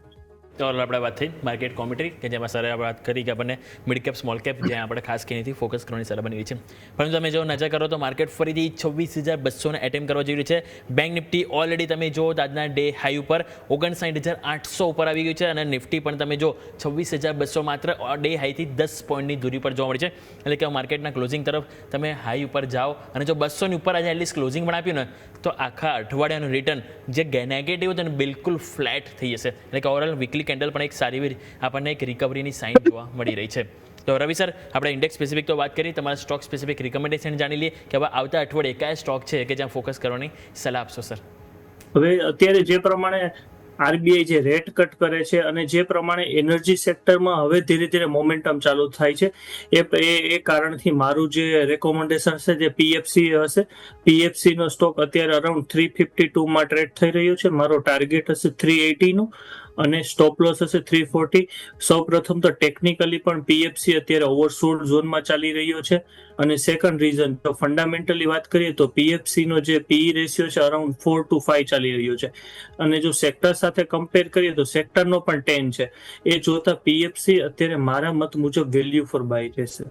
તો આપણે વાત થઈ માર્કેટ કોમેન્ટ્રી કે જેમાં સરે આપણે વાત કરી કે આપણને મિડ કેપ સ્મોલ કેપ જ્યાં આપણે ખાસ કરીને ફોકસ કરવાની સલાહ બની રહી છે. પરંતુ તમે જો નજર કરો તો માર્કેટ ફરીથી 26,200 એટેમ્પ કરવા જઈ રહ્યું છે. બેંક નિફ્ટી ઓલરેડી તમે જો આજના ડે હાઈ ઉપર 59,800 ઉપર આવી ગયું છે અને નિફ્ટી પણ તમે જો 26,200 માત્ર ડે હાઈથી 10 પોઈન્ટની દૂરી પર જોવા મળી છે. એટલે કે માર્કેટના ક્લોઝિંગ તરફ તમે હાઈ ઉપર જાઓ અને જો 200ની ઉપર આજે એટલીસ્ટ ક્લોઝિંગ પણ આપ્યું ને તો આખા અઠવાડિયાનું રિટર્ન જે નેગેટિવ હતું ને બિલકુલ ફ્લેટ થઈ જશે. એટલે કે ઓવરઓલ વીકલી કેન્ડલ પણ એક સારી આપણને એક રિકવરીની સાઇન જોવા મળી રહી છે. તો રવિ સર, આપણે ઇન્ડેક્સ સ્પેસિફિક તો વાત કરી, તમારા સ્ટોક સ્પેસિફિક રિકમેન્ડેશન જાણી લઈએ કે હવે આવતા અઠવાડિયે કયા સ્ટોક છે કે જ્યાં ફોકસ કરવાની સલાહ આપશો સર? હવે અત્યારે જે પ્રમાણે આરબીઆઈ જે રેટ કટ કરે છે અને જે પ્રમાણે એનર્જી સેક્ટરમાં હવે ધીરે ધીરે મોમેન્ટમ ચાલુ થાય છે એ કારણથી મારું જે રેકોમેન્ડેશન છે જે પીએફસી હશે. પીએફસી નો સ્ટોક અત્યારે અરાઉન્ડ 352 માં ટ્રેડ થઈ રહ્યો છે. મારો ટાર્ગેટ હશે 380 નું અને સ્ટોપ લોસ હશે 340. સૌપ્રથમ તો ટેકનિકલી પણ પીએફસી અત્યારે ઓવરસોલ્ડ ઝોનમાં ચાલી રહ્યો છે અને સેકન્ડ રીઝન તો ફંડામેન્ટલી વાત કરીએ તો પીએફસી નો જે પીઈ રેશિયો છે અરાઉન્ડ 4 to 5 ચાલી રહ્યો છે અને જો સેક્ટર સાથે કમ્પેર કરીએ તો સેક્ટરનો પણ 10 છે. એ જોતા પીએફસી અત્યારે મારા મત મુજબ વેલ્યુ ફોર બાય રહેશે.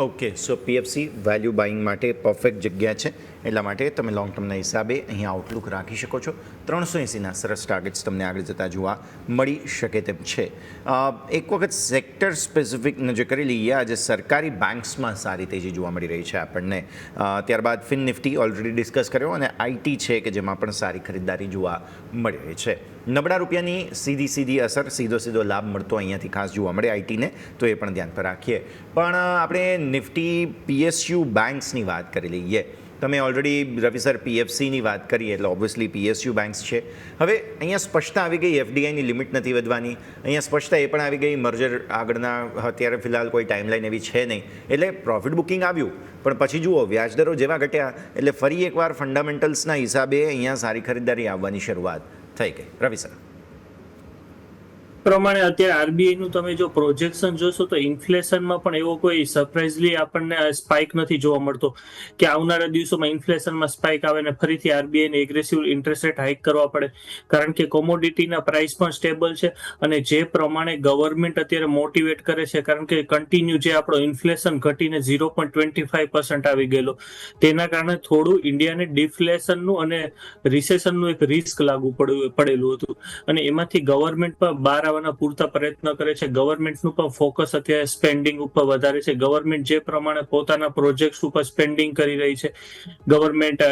ઓકે, સો પીએફસી વેલ્યુ બાઇંગ માટે પરફેક્ટ જગ્યા છે. એટલા માટે તમે લોંગ ટર્મના હિસાબે અહીં આઉટલુક રાખી શકો છો. 380ના સરસ ટાર્ગેટ્સ તમને આગળ જતાં જોવા મળી શકે તેમ છે. એક વખત સેક્ટર સ્પેસિફિક નજર કરી લઈએ. આજે સરકારી બેંક્સમાં સારી તેજી જોવા મળી રહી છે આપણને. ત્યારબાદ ફિન નિફ્ટી ઓલરેડી ડિસ્કસ કર્યો અને આઈટી છે કે જેમાં પણ સારી ખરીદદારી જોવા મળી રહી છે. નબળા રૂપિયાની સીધી અસર, સીધો લાભ મળતો અહીંયાથી ખાસ જોવા મળે આઈટીને, તો એ પણ ધ્યાન પર રાખીએ. પણ આપણે નિફ્ટી પીએસયુ બેંક્સની વાત કરી લઈએ. તમે ઓલરેડી રવિ સર પીએફસીની વાત કરી એટલે ઓબ્વિયસલી પીએસયુ બેંક્સ છે. હવે અહીંયા સ્પષ્ટતા આવી ગઈ, એફડીઆઈની લિમિટ નથી વધવાની. અહીંયા સ્પષ્ટતા એ પણ આવી ગઈ, મર્જર આગળના અત્યારે ફિલહાલ કોઈ ટાઈમલાઈન એવી છે નહીં. એટલે પ્રોફિટ બુકિંગ આવ્યું પણ પછી જુઓ વ્યાજદરો જેવા ઘટ્યા એટલે ફરી એકવાર ફંડામેન્ટલ્સના હિસાબે અહીંયા સારી ખરીદદારી આવવાની શરૂઆત થઈ ગઈ. રવિ સર પ્રમાણે અત્યારે આરબીઆઈ નું તમે જો પ્રોજેક્શન જોશો તો ઇન્ફ્લેશનમાં પણ એવો કોઈ સરપ્રાઇઝલી આપણને સ્પાઇક નથી જોવા મળતો કે આવનારા દિવસોમાં ઇન્ફ્લેશનમાં સ્પાઇક આવે ને ફરીથી આરબીઆઈને એગ્રેસિવ ઇન્ટરેસ્ટ રેટ હાઇક કરવા પડે. કારણ કે કોમોડિટીના પ્રાઇસ પણ સ્ટેબલ છે અને જે પ્રમાણે ગવર્મેન્ટ અત્યારે મોટિવેટ કરે છે, કારણ કે કન્ટિન્યુ જે આપણો ઇન્ફ્લેશન ઘટીને 0.25% આવી ગયેલો, તેના કારણે થોડું ઇન્ડિયાને ડિફ્લેશનનું અને રિસેશનનું એક રિસ્ક લાગુ પડેલું હતું અને એમાંથી ગવર્મેન્ટ પર બહાર પૂરતા પ્રયત્ન કરે છે. ગવર્મેન્ટનું પણ ફોકસ અત્યારે સ્પેન્ડિંગ ઉપર વધારે છે. ગવર્મેન્ટ જે પ્રમાણે પોતાના પ્રોજેક્ટ્સ ઉપર સ્પેન્ડિંગ કરી રહી છે, ગવર્મેન્ટ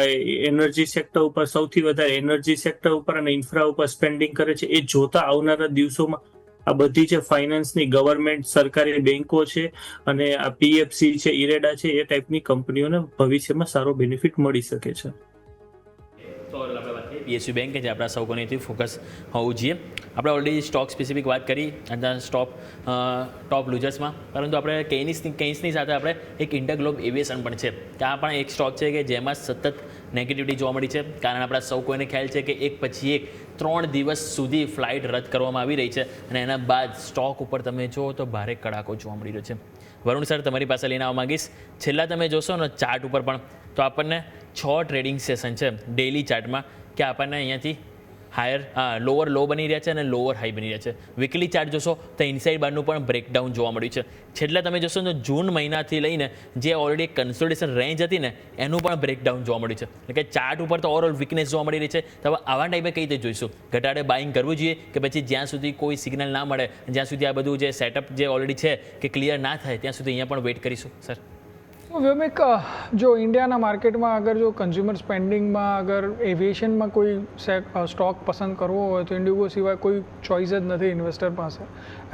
એનર્જી સેક્ટર ઉપર સૌથી વધારે એનર્જી સેક્ટર ઉપર અને ઇન્ફ્રા ઉપર સ્પેન્ડિંગ કરે છે. એ જોતા આવનારા દિવસોમાં આ બધી જે ફાઇનાન્સની ગવર્મેન્ટ સરકારી બેન્કો છે અને આ પીએફસી છે, ઇરેડા છે, એ ટાઈપની કંપનીઓને ભવિષ્યમાં સારો બેનિફિટ મળી શકે છે. પીએસયુ બેંક કે જે આપણા સૌ કોઈથી ફોકસ હોવું જોઈએ. આપણે ઓલરેડી સ્ટોક સ્પેસિફિક વાત કરી અને ટોપ લૂઝર્સમાં, પરંતુ આપણે કેઇન્સની સાથે આપણે એક ઇન્ટરગ્લોબ એવિએશન પણ છે કે આ પણ એક સ્ટોક છે કે જેમાં સતત નેગેટિવિટી જોવા મળી છે. કારણ આપણા સૌ કોઈને ખ્યાલ છે કે એક પછી એક 3 દિવસ સુધી ફ્લાઇટ રદ કરવામાં આવી રહી છે અને એના બાદ સ્ટોક ઉપર તમે જુઓ તો ભારે કડાકો જોવા મળી રહ્યો છે. વરુણ સર, તમારી પાસે લઈને આવવા માંગીશ. છેલ્લા તમે જોશો ને ચાર્ટ ઉપર પણ તો આપણને 6 ટ્રેડિંગ સેશન છે ડેઇલી ચાર્ટમાં કે આપણને અહીંયાથી લોઅર લો બની રહ્યા છે અને લોઅર હાઈ બની રહ્યા છે. વીકલી ચાર્ટ જોશો તો ઇનસાઇડ બારનું પણ બ્રેકડાઉન જોવા મળ્યું છે. છેલ્લા તમે જોશો તો જૂન મહિનાથી લઈને જે ઓલરેડી કન્સોલિડેશન રેન્જ હતી ને એનું પણ બ્રેકડાઉન જોવા મળ્યું છે. એટલે કે ચાર્ટ ઉપર તો ઓવરઓલ વીકનેસ જોવા મળી રહી છે. તો હવે આવા ટાઈપે કઈ રીતે જોઈશું? ઘટાડે બાઇંગ કરવું જોઈએ કે પછી જ્યાં સુધી કોઈ સિગ્નલ ના મળે, જ્યાં સુધી આ બધું જે સેટઅપ જે ઓલરેડી છે કે ક્લિયર ના થાય ત્યાં સુધી અહીંયા પણ વેઇટ કરીશું સર? વ્યોમિક, જો ઇન્ડિયાના માર્કેટમાં અગર જો કન્ઝ્યુમર સ્પેન્ડિંગમાં અગર એવિએશનમાં કોઈ સ્ટોક પસંદ કરવો હોય તો ઇન્ડિગો સિવાય કોઈ ચોઇસ જ નથી ઇન્વેસ્ટર પાસે.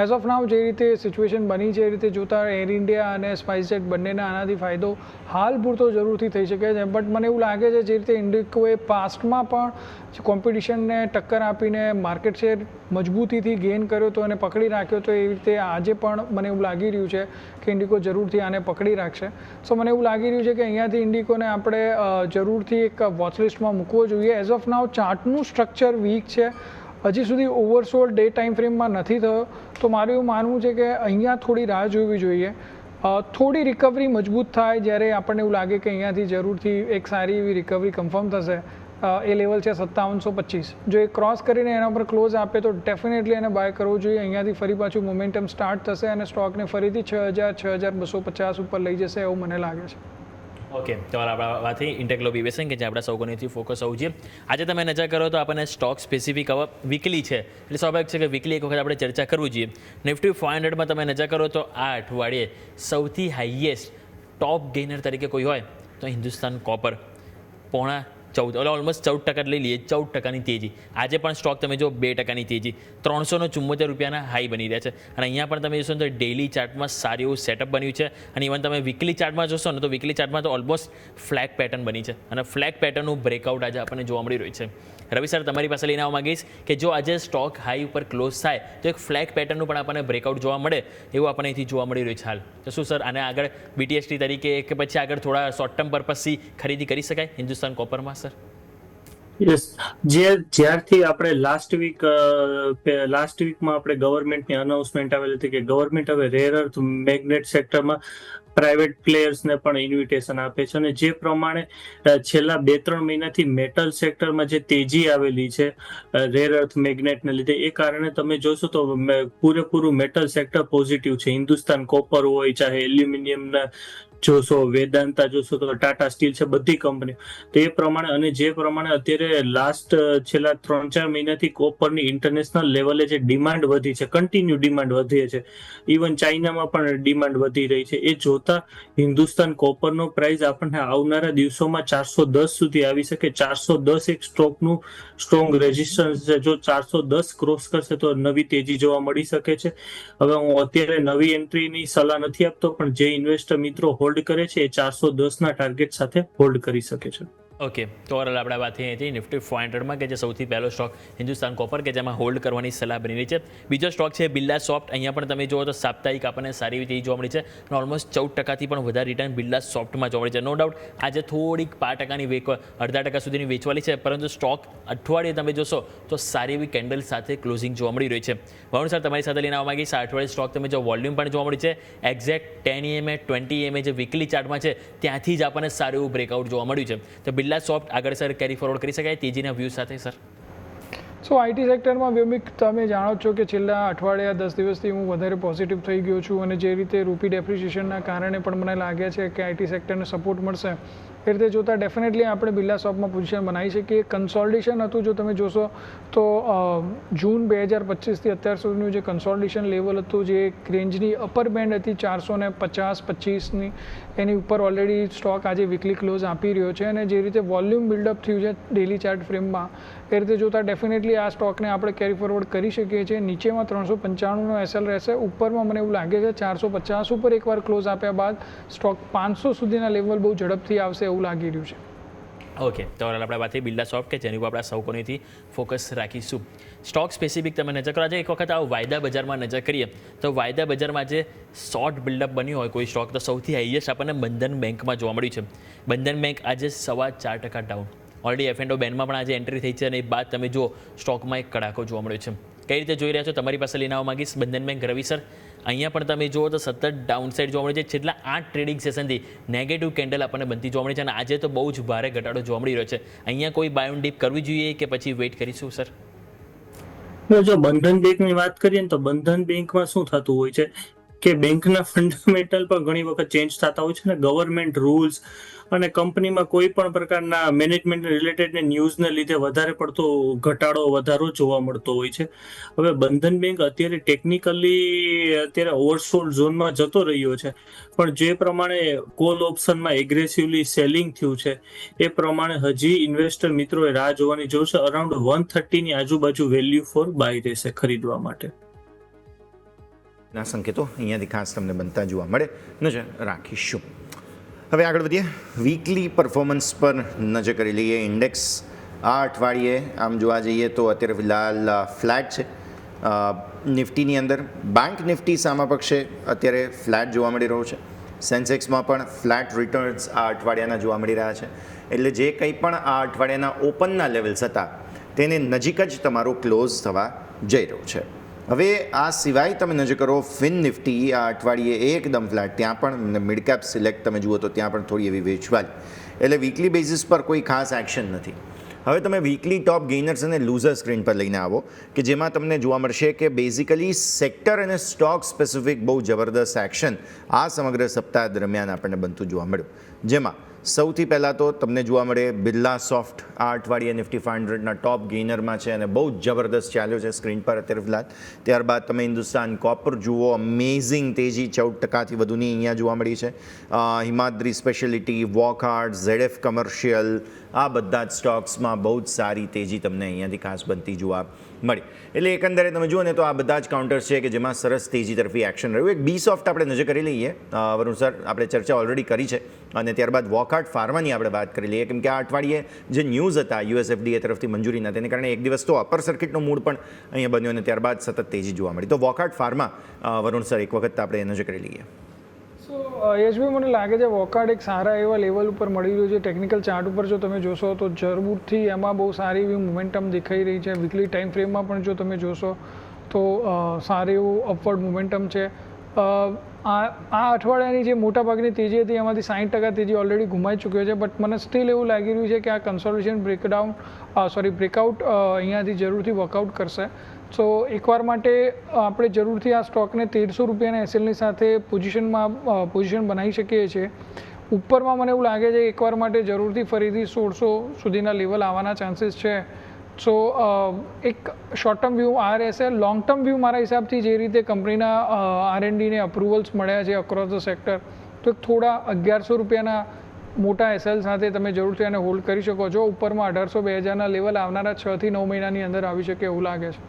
એઝ ઓફ નાવ જે રીતે સિચ્યુએશન બની છે એ રીતે જોતાં એર ઇન્ડિયા અને સ્પાઇસજેટ બંનેને આનાથી ફાયદો હાલ પૂરતો જરૂરથી થઈ શકે છે. બટ મને એવું લાગે છે જે રીતે ઇન્ડિગોએ પાસ્ટમાં પણ કોમ્પિટિશનને ટક્કર આપીને માર્કેટ શેર મજબૂતીથી ગેઇન કર્યો હતો અને પકડી રાખ્યો તો એ રીતે આજે પણ મને એવું લાગી રહ્યું છે કે ઇન્ડિગો જરૂરથી આને પકડી રાખશે. સો મને એવું લાગી રહ્યું છે કે અહીંયાથી ઇન્ડિગોને આપણે જરૂરથી એક વોચલિસ્ટમાં મૂકવો જોઈએ. એઝ ઓફ નાવ ચાર્ટનું સ્ટ્રક્ચર વીક છે, હજી સુધી ઓવરસોલ્ડ ડે ટાઈમ ફ્રેમમાં નથી થયો. તો મારું એવું માનવું છે કે અહીંયા થોડી રાહ જોવી જોઈએ. થોડી રિકવરી મજબૂત થાય જ્યારે આપણને એવું લાગે કે અહીંયાથી જરૂરથી એક સારી એવી રિકવરી કન્ફર્મ થશે. એ લેવલ છે 5725. જો એ ક્રોસ કરીને એના પર ક્લોઝ આપે તો ડેફિનેટલી એને બાય કરવો જોઈએ. અહીંયાથી ફરી પાછું મોમેન્ટમ સ્ટાર્ટ થશે અને સ્ટોકને ફરીથી 6250 ઉપર લઈ જશે એવું મને લાગે છે. ઓકે, તો આપણા વાત થઈ ઇન્ટેગ્લો બીવેસન કે જે આપણા સૌ કોઈથી ફોકસ હોવું જોઈએ. આજે તમે નજર કરો તો આપણને સ્ટોક સ્પેસિફિક હવે વીકલી છે એટલે સ્વાભાવિક છે કે વીકલી એક વખત આપણે ચર્ચા કરવું જોઈએ. નિફ્ટી 500માં તમે નજર કરો તો આ અઠવાડિયે સૌથી હાઈએસ્ટ ટોપ ગેઇનર તરીકે કોઈ હોય તો હિન્દુસ્તાન કોપર 14.14 ઓલમોસ્ટ 14% લઈ લઈએ, 14% તેજી. આજે પણ સ્ટોક તમે જો 2% તેજી, 374 રૂપિયાના હાઈ બની રહ્યા છે. અને અહીંયા પણ તમે જોશો તો ડેઇલી ચાર્ટમાં સારું એવું સેટઅપ બન્યું છે. અને ઇવન તમે વીકલી ચાર્ટમાં જોશો ને તો વીકલી ચાર્ટમાં તો ઓલમોસ્ટ ફ્લેગ પેટર્ન બની છે અને ફ્લેગ પેટર્નનું બ્રેકઆઉટ આજે આપણને જોવા મળી રહ્યું છે. રવિ સર, તમારી પાસે લઈને આવવા માંગીશ કે જો આજે સ્ટોક હાઈ ઉપર ક્લોઝ થાય તો એક ફ્લેગ પેટર્નનું પણ આપણને બ્રેકઆઉટ જોવા મળે એવું આપણને અહીંથી જોવા મળી રહ્યું છે હાલ. તો શું સર આને આગળ BTST તરીકે કે પછી આગળ થોડા શોર્ટ ટર્મ પર્પઝથી ખરીદી કરી શકાય હિન્દુસ્તાન કોપરમાં સર? યસ, જ્યારથી આપણે લાસ્ટ વીકમાં આપણે ગવર્મેન્ટની અનાઉન્સમેન્ટ આવેલી હતી કે ગવર્મેન્ટ હવે રેર અર્થ મેગ્નેટ સેક્ટરમાં પ્રાઇવેટ પ્લેયર્સને પણ ઇન્વિટેશન આપે છે અને જે પ્રમાણે છેલ્લા 2-3 મહિનાથી મેટલ સેક્ટરમાં જે તેજી આવેલી છે રેર અર્થ મેગ્નેટને લીધે એ કારણે તમે જોશો તો પૂરેપૂરું મેટલ સેક્ટર પોઝિટિવ છે. હિન્દુસ્તાન કોપર હોય, ચાહે એલ્યુમિનિયમના જોશો, વેદાંતા જોશો તો ટાટા સ્ટીલ છે, બધી કંપની તો એ પ્રમાણે અને જે પ્રમાણે અત્યારે લાસ્ટ છેલ્લા 3-4 મહિનાથી કોપરની ઇન્ટરનેશનલ લેવલે જે ડિમાન્ડ વધી છે, કન્ટિન્યુ ડિમાન્ડ વધે છે, ઇવન ચાઇનામાં પણ ડિમાન્ડ વધી રહી છે, એ જોતા હિન્દુસ્તાન કોપરનો પ્રાઇસ આપણને આવનારા દિવસોમાં 410 સુધી આવી શકે. 410 એક સ્ટોકનું સ્ટ્રોંગ રેઝિસ્ટન્સ છે. જો 410 ક્રોસ કરશે તો નવી તેજી જોવા મળી શકે છે. હવે હું અત્યારે નવી એન્ટ્રીની સલાહ નથી આપતો, પણ જે ઇન્વેસ્ટર મિત્રો હોલ્ડ કરે છે એ 410ના ટાર્ગેટ સાથે હોલ્ડ કરી શકે છે. ઓકે, તો ઓવરઓલ આપણે વાત થઈ હતી નિફ્ટી 500માં કે જે સૌથી પહેલો સ્ટોક હિન્દુસ્તાન કોપર કે જેમાં હોલ્ડ કરવાની સલાહ બની રહી છે. બીજો સ્ટોક છે બિરલા સોફ્ટ. અહીંયા પણ તમે જુઓ તો સાપ્તાહિક આપણને સારી એવી તેજી જોવા મળી છે અને ઓલમોસ્ટ 14%થી પણ વધારે રિટર્ન બિરલા સોફ્ટમાં જોવા મળી છે. નો ડાઉટ આજે થોડીક 5%ની 0.5% સુધીની વેચવાલી છે, પરંતુ સ્ટોક અઠવાડિયે તમે જોશો તો સારી એવી કેન્ડલ સાથે ક્લોઝિંગ જોવા મળી રહી છે. વરુણ સર, તમારી સાથે લઈને આવવા માંગીશ આ અઠવાડિયે સ્ટોક તમે જો વોલ્યુમ પણ જોવા મળી છે એક્ઝેક્ટ 10 EMA 20 EMA જે વીકલી ચાર્ટમાં છે ત્યાંથી જ આપણને સારું એવું બ્રેકઆઉટ જોવા મળ્યું છે. તો બિરલા સોફ્ટ આગળ સર કેરી ફોરવર્ડ કરી શકાય તેજીના વ્યૂ સાથે સર? સો આઈટી સેક્ટરમાં વ્યોમિક તમે જાણો છો કે છેલ્લા અઠવાડિયા 10 દિવસથી હું વધારે પોઝિટિવ થઈ ગયો છું અને જે રીતે રૂપી ડેપ્રિસિએશનના કારણે પણ મને લાગે છે કે આઈટી સેક્ટરને સપોર્ટ મળશે એ રીતે જોતાં ડેફિનેટલી આપણે બિરલા સોફ્ટમાં પોઝિશન બનાવી શકીએ. કન્સોલિડેશન હતું જો તમે જોશો તો જૂન 2025થી અત્યાર સુધીનું જે કન્સોલિડેશન લેવલ હતું જે રેન્જની અપર બેન્ડ હતી 450-25ની એની ઉપર ઓલરેડી સ્ટોક આજે વીકલી ક્લોઝ આપી રહ્યો છે અને જે રીતે વોલ્યુમ બિલ્ડઅપ થયું છે ડેલી ચાર્ટ ફ્રેમમાં એ રીતે જોતાં ડેફિનેટલી આ સ્ટોકને આપણે કેરી ફોરવર્ડ કરી શકીએ છીએ. નીચેમાં 395નો એસએલ રહેશે, ઉપરમાં મને એવું લાગે છે 450 ઉપર એકવાર ક્લોઝ આપ્યા બાદ સ્ટોક 500 સુધીના લેવલ બહુ ઝડપથી આવશે એવું લાગી રહ્યું છે. ઓકે, તો આપણે વાત થઈ બિરલા સોફ્ટ કે જેની ઉપર આપણે સૌ કોઈથી ફોકસ રાખીશું. સ્ટોક સ્પેસિફિક તમે નજર કરો આજે એક વખત આ વાયદા બજારમાં નજર કરીએ તો વાયદા બજારમાં જે શોર્ટ બિલ્ડઅપ બન્યું હોય કોઈ સ્ટોક તો સૌથી હાઈએસ્ટ આપણને બંધન બેંકમાં જોવા મળ્યું છે. બંધન બેંક આજે 4.25% ડાઉન. ઓલરેડી F&O બેન્ડમાં પણ આજે એન્ટ્રી થઈ છે અને એ બાદ તમે જુઓ સ્ટોકમાં એક કડાકો જોવા મળ્યો છે. કઈ રીતે જોઈ રહ્યા છો તમારી પાસે લઈને આવવા માંગીશ બંધન બેંક? રવિ સર, અહીંયા પણ તમે જુઓ તો સતત ડાઉન સાઇડ જોવા મળે છે. છેલ્લા 8 ટ્રેડિંગ સેશનથી નેગેટિવ કેન્ડલ આપણને બનતી જોવા મળી છે અને આજે તો બહુ જ ભારે ઘટાડો જોવા મળી રહ્યો છે. અહીંયા કોઈ બાય ઓન ડીપ કરવી જોઈએ કે પછી વેઇટ કરીશું સર? જો બંધન બેંકની વાત કરીએ ને તો બંધન બેંકમાં શું થતું હોય છે કે બેંકના ફંડામેન્ટલ પણ ઘણી વખત ચેન્જ થતા હોય છે ને ગવર્મેન્ટ રૂલ્સ અને કંપનીમાં કોઈ પણ પ્રકારના મેનેજમેન્ટ રિલેટેડ ન્યૂઝને લીધે વધારે પડતો વધારો જોવા મળતો હોય છે. હવે બંધન બેંક અત્યારે ટેકનિકલી અત્યારે ઓવરસોલ્ડ ઝોનમાં જતો રહ્યો છે, પણ જે પ્રમાણે કોલ ઓપ્શનમાં એગ્રેસિવલી સેલિંગ થયું છે એ પ્રમાણે હજી ઇન્વેસ્ટર મિત્રોએ રાહ જોવાની જરૂર છે. અરાઉન્ડ 130 ની આજુબાજુ વેલ્યુ ફોર બાય રહેશે ખરીદવા માટે. ના સંકેતો અહીંયાથી ખાસ તમને બનતા જોવા મળે, નજર રાખીશું. હવે આગળ વધીએ, વીકલી પરફોર્મન્સ પર નજર કરી લઈએ. ઇન્ડેક્સ આ અઠવાડિયે આમ જોવા જઈએ તો અત્યારે ફિલહાલ ફ્લેટ છે. નિફ્ટીની અંદર બેંક નિફ્ટી સામા પક્ષે અત્યારે ફ્લેટ જોવા મળી રહ્યો છે. સેન્સેક્સમાં પણ ફ્લેટ રિટર્ન્સ આ અઠવાડિયાના જોવા મળી રહ્યા છે. એટલે જે કંઈ પણ આ અઠવાડિયાના ઓપનના લેવલ્સ હતા તેને નજીક જ તમારો ક્લોઝ થવા જઈ રહ્યો છે. હવે આ સિવાય તમે નજર કરો ફિન નિફ્ટી આ અઠવાડિયે એકદમ ફ્લેટ, ત્યાં પણ મિડ કેપ સિલેક્ટ તમે જુઓ તો ત્યાં પણ થોડી એવી વેચવાલી. એટલે વીકલી બેઝિસ પર કોઈ ખાસ એક્શન નથી. હવે તમે વીકલી ટોપ ગેઇનર્સ અને લૂઝર સ્ક્રીન પર લઈને આવો કે જેમાં તમને જોવા મળશે કે બેઝિકલી સેક્ટર અને સ્ટોક સ્પેસિફિક બહુ જબરદસ્ત એક્શન આ સમગ્ર સપ્તાહ દરમિયાન આપણને બનતું જોવા મળ્યું. જેમાં સૌથી પહેલાં તો તમને જોવા મળે બિરલા સોફ્ટ આ અઠવાડિયે નિફ્ટી 500ના ટોપ ગેઇનરમાં છે અને બહુ જબરદસ્ત ચાલ્યો છે સ્ક્રીન પર અત્યારે ફિલહાલ. ત્યારબાદ તમે હિન્દુસ્તાન કોપર જુઓ, અમેઝિંગ તેજી 14% વધુની અહીંયા જોવા મળી છે. હિમાદ્રી સ્પેશિયાલિટી, વોકહાર્ડ, ZF કમર્શિયલ આ બધા જ સ્ટોક્સમાં બહુ જ સારી તેજી તમને અહીંયાથી ખાસ બનતી જોવા મળી. એટલે એકંદરે તમે જુઓ ને તો આ બધા જ કાઉન્ટર્સ છે કે જેમાં સરસ તેજી તરફી એક્શન રહ્યું. એક બી સોફ્ટ આપણે નજર કરી લઈએ. વરુણ સર, આપણે ચર્ચા ઓલરેડી કરી છે અને ત્યારબાદ વોકહાર્ડ ફાર્માની આપણે વાત કરી લઈએ, કેમ કે આ અઠવાડિયે જે ન્યૂઝ હતા યુએસએફડીએ તરફથી મંજૂરીના, તેને કારણે એક દિવસ તો અપર સર્કિટનો મૂડ પણ અહીંયા બન્યો અને ત્યારબાદ સતત તેજી જોવા મળી. તો વોકહાર્ડ ફાર્મા, વરુણ સર, એક વખત આપણે નજર કરી લઈએ. યશભાઈ, મને લાગે છે વોકહાર્ડ એક સારા એવા લેવલ ઉપર મળી રહ્યું છે. ટેકનિકલ ચાર્ટ ઉપર જો તમે જોશો તો જરૂરથી એમાં બહુ સારી એવી મોમેન્ટમ દેખાઈ રહી છે. વીકલી ટાઈમ ફ્રેમમાં પણ જો તમે જોશો તો સારું એવું અપવર્ડ મોમેન્ટમ છે. આ અઠવાડિયાની જે મોટાભાગની તેજી હતી એમાંથી 60% તેજી ઓલરેડી ગુમાઈ ચૂક્યો છે. બટ મને સ્ટીલ એવું લાગી રહ્યું છે કે આ કન્સોલિડેશન બ્રેકઆઉટ અહીંયાથી જરૂરથી વર્કઆઉટ કરશે. સો એકવાર માટે આપણે જરૂરથી આ સ્ટોકને 1300 રૂપિયાના એસએલની સાથે પોઝિશન બનાવી શકીએ છીએ. ઉપરમાં મને એવું લાગે છે એકવાર માટે જરૂરથી ફરીથી 1600 સુધીના લેવલ આવવાના ચાન્સીસ છે. સો એક શોર્ટ ટર્મ વ્યૂ આ રહેશે. લોંગ ટર્મ વ્યૂ મારા હિસાબથી જે રીતે કંપનીના R&Dને અપ્રુવલ્સ મળ્યા છે અક્રોસ ધ સેક્ટર, તો થોડા 1100 રૂપિયાના મોટા એસએલ સાથે તમે જરૂરથી આને હોલ્ડ કરી શકો છો. ઉપરમાં 1800-2000ના લેવલ આવનારા 6 થી 9 મહિનાની અંદર આવી શકે એવું લાગે છે.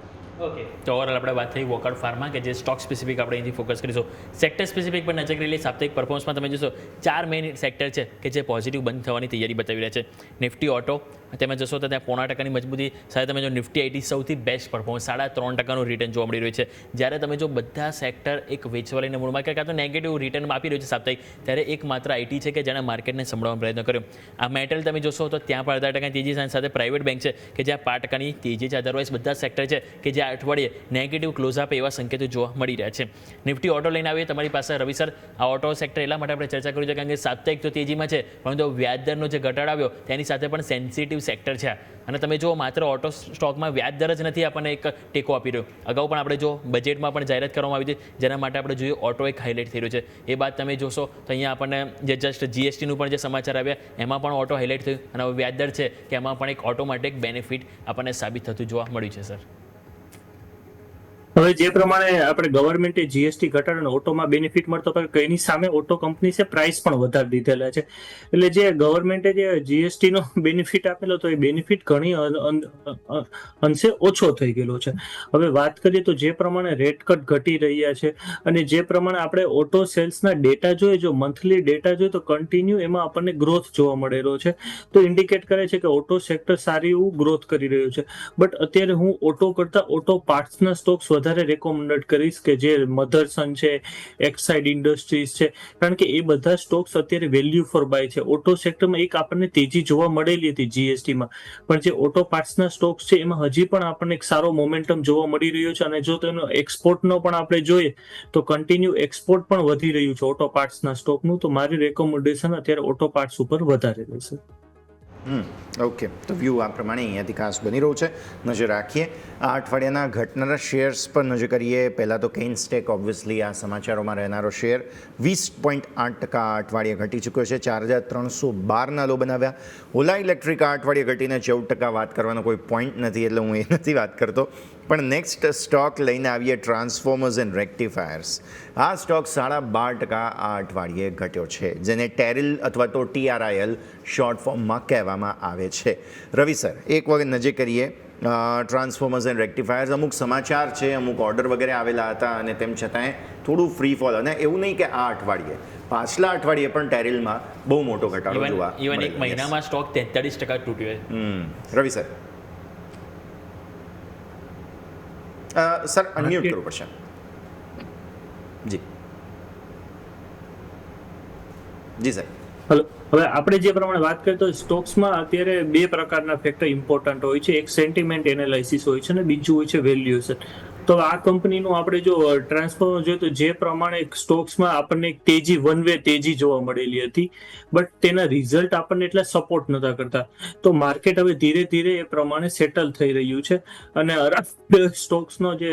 ઓકે, તો ઓવરઓલ આપણે વાત થઈ વોકઆઉટ ફાર્મા કે જે સ્ટોક સ્પેસિફિક આપણે અહીંથી ફોકસ કરીશું. સેક્ટર સ્પેસિફિક પર નજર કરી લઈએ. સાપ્તાહિક પરફોર્મન્સમાં તમે જોશો 4 મેઇન સેક્ટર છે કે જે પોઝિટિવ બંધ થવાની તૈયારી બતાવી રહ્યા છે. નિફ્ટી ઓટો તમે જશો તો ત્યાં 0.5% મજબૂતી સાથે તમે જો નિફ્ટી આઈટી સૌથી બેસ્ટ પરફોર્મન્સ 3.5% રિટર્ન જોવા મળી રહ્યું છે. જ્યારે તમે જો બધા સેક્ટર એક વેચવા લઈને મૂળમાં કાં તો નેગેટિવ રિટર્ન આપી રહ્યું છે સાપ્તાહિક, ત્યારે એક માત્ર આઈટી છે કે જેણે માર્કેટને સંભળવાનો પ્રયત્ન કર્યો. આ મેટલ તમે જોશો તો ત્યાં પણ 0.5% તેજી સાથે પ્રઇવેટ બેંક છે કે જ્યાં 5%ની તેજી છે. અધરવાઇઝ બધા સેક્ટર છે કે જે આ અઠવાડિયે નેગેટિવ ક્લોઝ આપે એવા સંકેતો જોવા મળી રહ્યા છે. નિફ્ટી ઓટો લઈને આવીએ તમારી પાસે રવિ સર. આ ઓટો સેક્ટર એટલા માટે આપણે ચર્ચા કરી છે કારણ કે સાપ્તાહિક તો તેજીમાં છે, પરંતુ વ્યાજદરનો જે ઘટાડો આવ્યો તેની સાથે પણ સેન્સિટિવ સેક્ટર છે. અને તમે જો માત્ર ઓટો સ્ટોકમાં વ્યાજ દર જ નથી આપણને એક ટેકો આપી રહ્યો. અગાઉ પણ આપણે જો બજેટમાં પણ જાહેરાત કરવામાં આવી હતી, જેના માટે આપણે જોઈએ ઓટો એક હાઇલાઇટ થઈ રહ્યો છે. એ બાદ તમે જોશો તો અહીંયા આપણને જે જસ્ટ જીએસટીનું પણ જે સમાચાર આવ્યા એમાં પણ ઓટો હાઇલાઇટ થયું અને હવે વ્યાજ દર છે કે એમાં પણ એક ઓટો માટે એક બેનિફિટ આપણને સાબિત થતું જોવા મળ્યું છે. સર, હવે જે પ્રમાણે આપણે ગવર્મેન્ટે જીએસટી ઘટાડો ઓટોમાં બેનિફિટ મળતો પણ એની સામે ઓટો કંપની છે પ્રાઇસ પણ વધારી દીધેલા છે. એટલે જે ગવર્મેન્ટે જે જીએસટી નો બેનિફિટ આપેલો તો એ બેનિફિટ ઘણી અંશે ઓછો થઈ ગયેલો છે. હવે વાત કરીએ તો જે પ્રમાણે રેટ કટ ઘટી રહ્યા છે અને જે પ્રમાણે આપણે ઓટો સેલ્સના ડેટા જોઈએ, જો મંથલી ડેટા જોઈએ તો કન્ટિન્યુ એમાં આપણને ગ્રોથ જોવા મળેલો છે. તો ઇન્ડિકેટ કરે છે કે ઓટો સેક્ટર સારી એવું ગ્રોથ કરી રહ્યું છે. બટ અત્યારે હું ઓટો કરતા ઓટો પાર્ટ્સના સ્ટોક્સ વધારે રેકોમેન્ડ કરીશ કે જે મધરસન છે, એક્સાઇડ ઇન્ડસ્ટ્રીઝ છે, કારણ કે એ બધા સ્ટોક્સ અત્યારે વેલ્યુ ફોર બાય છે. ઓટો સેક્ટરમાં એક આપણને તેજી જોવા મળેલી હતી જીએસટીમાં, પણ જે ઓટો પાર્ટ્સના સ્ટોક્સ છે એમાં હજી પણ આપણને એક સારો મોમેન્ટમ જોવા મળી રહ્યો છે. અને જો તેનો એક્સપોર્ટનો પણ આપણે જોઈએ તો કન્ટિન્યુ એક્સપોર્ટ પણ વધી રહ્યું છે ઓટો પાર્ટ્સના સ્ટોકનું. તો મારી રેકોમેન્ડેશન અત્યારે ઓટો પાર્ટ્સ ઉપર વધારે રહેશે. ઓકે, તો વ્યૂ આ પ્રમાણે અહીંયાથી ખાસ બની રહ્યું છે. નજર રાખીએ આ અઠવાડિયાના ઘટનારા શેર્સ પર નજર કરીએ. પહેલાં તો કેઇન્સટેક ઓબ્વિયસલી આ સમાચારોમાં રહેનારો શેર 20.8% આ અઠવાડિયે ઘટી ચૂક્યો છે, 4,312ના લો બનાવ્યા. ઓલા ઇલેક્ટ્રિક આ અઠવાડિયે ઘટીને 14%. વાત કરવાનો કોઈ પોઈન્ટ નથી એટલે હું એ નથી વાત કરતો. પણ નેક્સ્ટ સ્ટોક લઈને આવીએ ટ્રાન્સફોર્મર્સ એન્ડ રેક્ટિફાયર્સ. આ સ્ટોક 12.5% આ અઠવાડિયે ઘટ્યો છે, જેને ટેરિલ અથવા તો TRIL શોર્ટ ફોર્મમાં કહેવામાં આવે છે. રવિ સર, એક વખત નજર કરીએ ટ્રાન્સફોર્મર્સ એન્ડ રેક્ટિફાયર્સ. અમુક સમાચાર છે, અમુક ઓર્ડર વગેરે આવેલા હતા અને તેમ છતાંય થોડું ફ્રી ફોલ. અને એવું નહીં કે આ અઠવાડિયે, પાછલા અઠવાડિયે પણ ટેરિલમાં બહુ મોટો ઘટાડો જોવા ઇવન એક મહિનામાં સ્ટોક 43% તૂટ્યો છે. રવિ સર, સર અનમ્યુટ કરવું પડશે. જી જી સર. હલો, હવે આપણે જે પ્રમાણે વાત કરીએ તો સ્ટોક્સમાં અત્યારે બે પ્રકારના ફેક્ટર ઇમ્પોર્ટન્ટ હોય છે. એક સેન્ટિમેન્ટ એનાલિસિસ હોય છે અને બીજું હોય છે વેલ્યુએશન. તો આ કંપનીનું આપણે જો ટ્રાન્સફોર્મર જોઈએ તો જે પ્રમાણે સ્ટોક્સમાં આપણને એક તેજી, વન વે તેજી જોવા મળેલી હતી, બટ તેના રિઝલ્ટ આપણને એટલા સપોર્ટ નતા કરતા. તો માર્કેટ હવે ધીરે ધીરે એ પ્રમાણે સેટલ થઈ રહ્યું છે અને અરાઉન્ડ સ્ટોક્સનો જે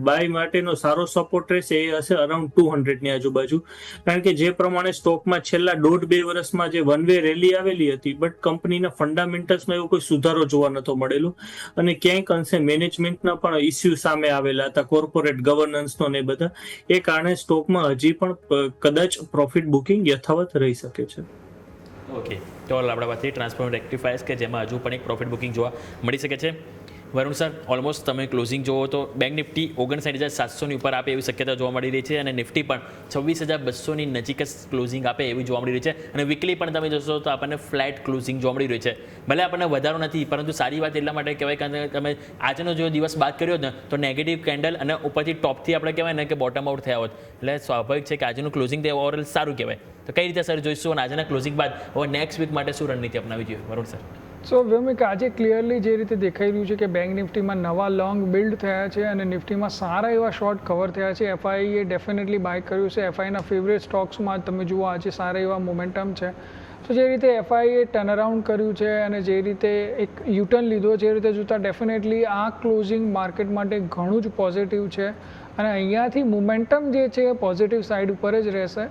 બાય માટેનો સારો સપોર્ટ રહેશે એ હશે અરાઉન્ડ 200 ની આજુબાજુ. કારણ કે જે પ્રમાણે સ્ટોકમાં છેલ્લા 1.5-2 વર્ષમાં જે વન વે રેલી આવેલી હતી, બટ કંપનીના ફંડામેન્ટલ્સમાં એવો કોઈ સુધારો જોવા નતો મળેલો અને ક્યાંક અંશે મેનેજમેન્ટના પણ ઇસ્યુ સામે આવેલા હતા, કોર્પોરેટ ગવર્નન્સનો ને બધા. એ કારણે સ્ટોકમાં હજી પણ કદાચ પ્રોફિટ બુકિંગ યથાવત રહી શકે છે. ઓકે, તો આપણે વાત કરીએ ટ્રાન્સફોર્મર રેક્ટિફાયર્સ કે જેમાં હજુ પણ એક પ્રોફિટ બુકિંગ જોવા મળી શકે છે. વરુણ સર, ઓલમોસ્ટ તમે ક્લોઝિંગ જોવો તો બેંક નિફ્ટી 59,700ની ઉપર આપે એવી શક્યતા જોવા મળી રહી છે અને નિફ્ટી પણ 26,200ની નજીક જ ક્લોઝિંગ આપે એવી જોવા મળી રહી છે. અને વીકલી પણ તમે જોશો તો આપણને ફ્લેટ ક્લોઝિંગ જોવા મળી રહ્યું છે. ભલે આપણને વધારો નથી, પરંતુ સારી વાત એટલા માટે કહેવાય કે તમે આજનો જો દિવસ બાદ કર્યો ને તો નેગેટિવ કેન્ડલ અને ઉપરથી ટોપથી આપણે કહેવાય ને કે બોટમ આઉટ થયા હોત, એટલે સ્વાભાવિક છે કે આજનું ક્લોઝિંગ તે ઓવરઓલ સારું કહેવાય. તો કઈ રીતે સર જોઈશું અને આજના ક્લોઝિંગ બાદ હવે નેક્સ્ટ વીક માટે શું રણનીતિ અપનાવી જોઈએ વરુણ સર? સો વ્યોમિક, આજે ક્લિયરલી જે રીતે દેખાઈ રહ્યું છે કે બેંક નિફ્ટીમાં નવા લોંગ બિલ્ડ થયા છે અને નિફ્ટીમાં સારા એવા શોર્ટ કવર થયા છે. એફઆઈએ ડેફિનેટલી બાય કર્યું છે. એફઆઈના ફેવરેટ સ્ટોક્સમાં તમે જુઓ આજે સારા એવા મોમેન્ટમ છે. તો જે રીતે એફઆઈએ ટર્નઅરાઉન્ડ કર્યું છે અને જે રીતે એક યુટર્ન લીધો છે, એ રીતે જોતાં ડેફિનેટલી આ ક્લોઝિંગ માર્કેટ માટે ઘણું જ પોઝિટિવ છે અને અહીંયાથી મોમેન્ટમ જે છે એ પોઝિટિવ સાઈડ ઉપર જ રહેશે.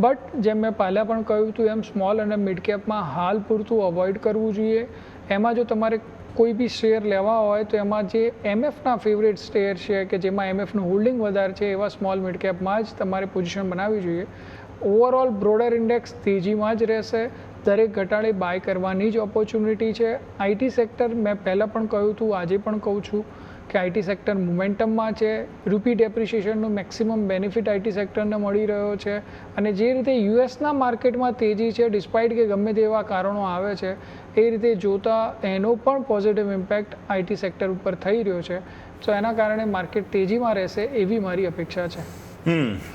બટ જેમ મેં પહેલાં પણ કહ્યું હતું એમ સ્મોલ અને મિડ કેપમાં હાલ પૂરતું અવોઇડ કરવું જોઈએ. એમાં જો તમારે કોઈ બી શેર લેવા હોય તો એમાં જે એમએફના ફેવરેટ શેર છે કે જેમાં એમએફનું હોલ્ડિંગ વધારે છે એવા સ્મોલ મિડ કેપમાં જ તમારે પોઝિશન બનાવવી જોઈએ. ઓવરઓલ બ્રોડર ઇન્ડેક્સ તેજીમાં જ રહેશે. દરેક ઘટાડે બાય કરવાની જ ઓપોર્ચ્યુનિટી છે. આઈટી સેક્ટર મેં પહેલાં પણ કહ્યું હતું, આજે પણ કહું છું કે આઈટી સેક્ટર મોમેન્ટમમાં છે. રૂપી ડેપ્રિસિએશનનો મેક્સિમમ બેનિફિટ આઈટી સેક્ટરને મળી રહ્યો છે અને જે રીતે યુએસના માર્કેટમાં તેજી છે, ડિસ્પાઇટ કે ગમે તેવા કારણો આવે છે, એ રીતે જોતાં એનો પણ પોઝિટિવ ઇમ્પેક્ટ આઈટી સેક્ટર ઉપર થઈ રહ્યો છે. તો એના કારણે માર્કેટ તેજીમાં રહેશે એવી મારી અપેક્ષા છે.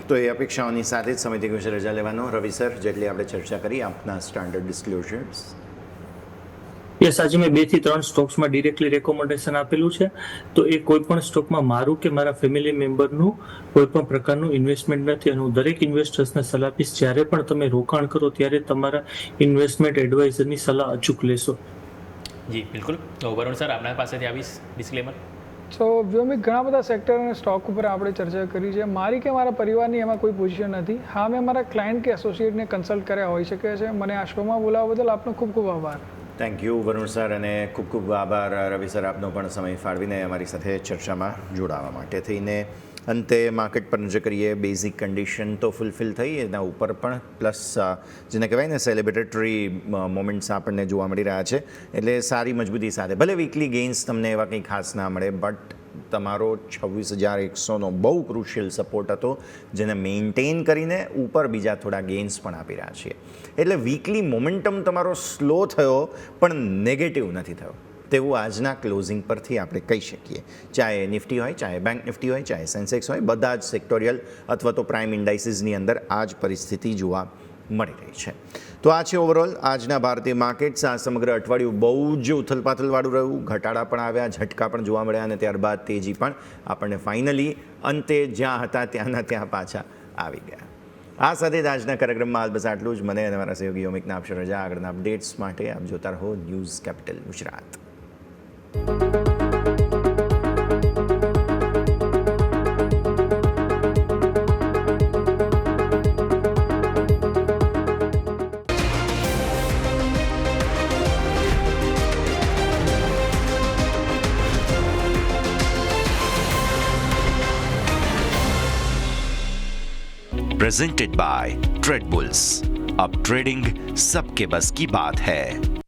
તો એ અપેક્ષાઓની સાથે જ સમિતિ વિશે રજા લેવાનો. રવિ સર, જેટલી આપણે ચર્ચા કરી આપના સ્ટાન્ડર્ડ ડિસ્ક્લોઝર્સ. યસ, આજે મેં 2 થી 3 સ્ટોક્સમાં ડિરેક્ટલી રેકોમેન્ડેશન આપેલું છે. તો એ કોઈ પણ સ્ટોકમાં મારું કે મારા ફેમિલી મેમ્બરનું કોઈ પણ પ્રકારનું ઇન્વેસ્ટમેન્ટ નથી અને હું દરેક ઇન્વેસ્ટર્સને સલાહ આપીશ, જ્યારે પણ તમે રોકાણ કરો ત્યારે તમારા ઇન્વેસ્ટમેન્ટ એડવાઇઝરની સલાહ અચૂક લેશો. જી બિલકુલ. તો વરુણ સર, આપણા પાસેથી આવીશ ડિસ્ક્લેમર. સો વ્યોમિક, ઘણા બધા સેક્ટર અને સ્ટોક ઉપર આપણે ચર્ચા કરી છે. મારી કે મારા પરિવારની એમાં કોઈ પોઝિશન નથી. હા, મેં મારા ક્લાયન્ટ કે એસોસિએટને કન્સલ્ટ કર્યા હોઈ શકે છે. મને આ શોમાં બોલાવવા બદલ આપનો ખૂબ ખૂબ આભાર. થેન્ક યુ વરુણ સર, અને ખૂબ ખૂબ આભાર રવિ સર આપનો પણ સમય ફાળવીને અમારી સાથે ચર્ચામાં જોડાવા માટે થઈને. અંતે માર્કેટ પર નજર કરીએ. બેઝિક કન્ડિશન તો ફૂલફિલ થઈ, એના ઉપર પણ પ્લસ જેને કહેવાય ને સેલિબ્રેટરી મોમેન્ટ્સ આપણને જોવા મળી રહ્યા છે. એટલે સારી મજબૂતી સાથે, ભલે વીકલી ગેઇન્સ તમને એવા કંઈ ખાસ ના મળે, બટ તમારો 26,100નો બહુ ક્રુશિયલ સપોર્ટ હતો, જેને મેઇન્ટેન કરીને ઉપર બીજા થોડા ગેઇન્સ પણ આપી રહ્યા છીએ. એટલે વીકલી મોમેન્ટમ તમારો સ્લો થયો પણ નેગેટિવ નથી થયો તેવું આજના ક્લોઝિંગ પરથી આપણે કહી શકીએ. ચાહે નિફ્ટી હોય, ચાહે બેંક નિફ્ટી હોય, ચાહે સેન્સેક્સ હોય, બધા જ સેક્ટોરિયલ અથવા તો પ્રાઇમ ઇન્ડાઇસીસની અંદર આ જ પરિસ્થિતિ જોવા મળી રહી છે. તો આ છે ઓવરઓલ આજના ભારતીય માર્કેટ્સ. આ સમગ્ર અઠવાડિયું બહુ જ ઉથલપાથલવાળું રહ્યું. ઘટાડા પણ આવ્યા, ઝટકા પણ જોવા મળ્યા અને ત્યારબાદ તેજી પણ આપણને ફાઇનલી અંતે જ્યાં હતા ત્યાંના ત્યાં પાછા આવી ગયા. આ સાથે જ આજના કાર્યક્રમમાં હાલ બસ આટલું જ. મને અને મારા સહયોગી યોમિકને આપશે રજા. આગળના અપડેટ્સ માટે આપ જોતા રહો news capital Gujarat. Presented by trade bulls. अब ट्रेडिंग सबके बस की बात है.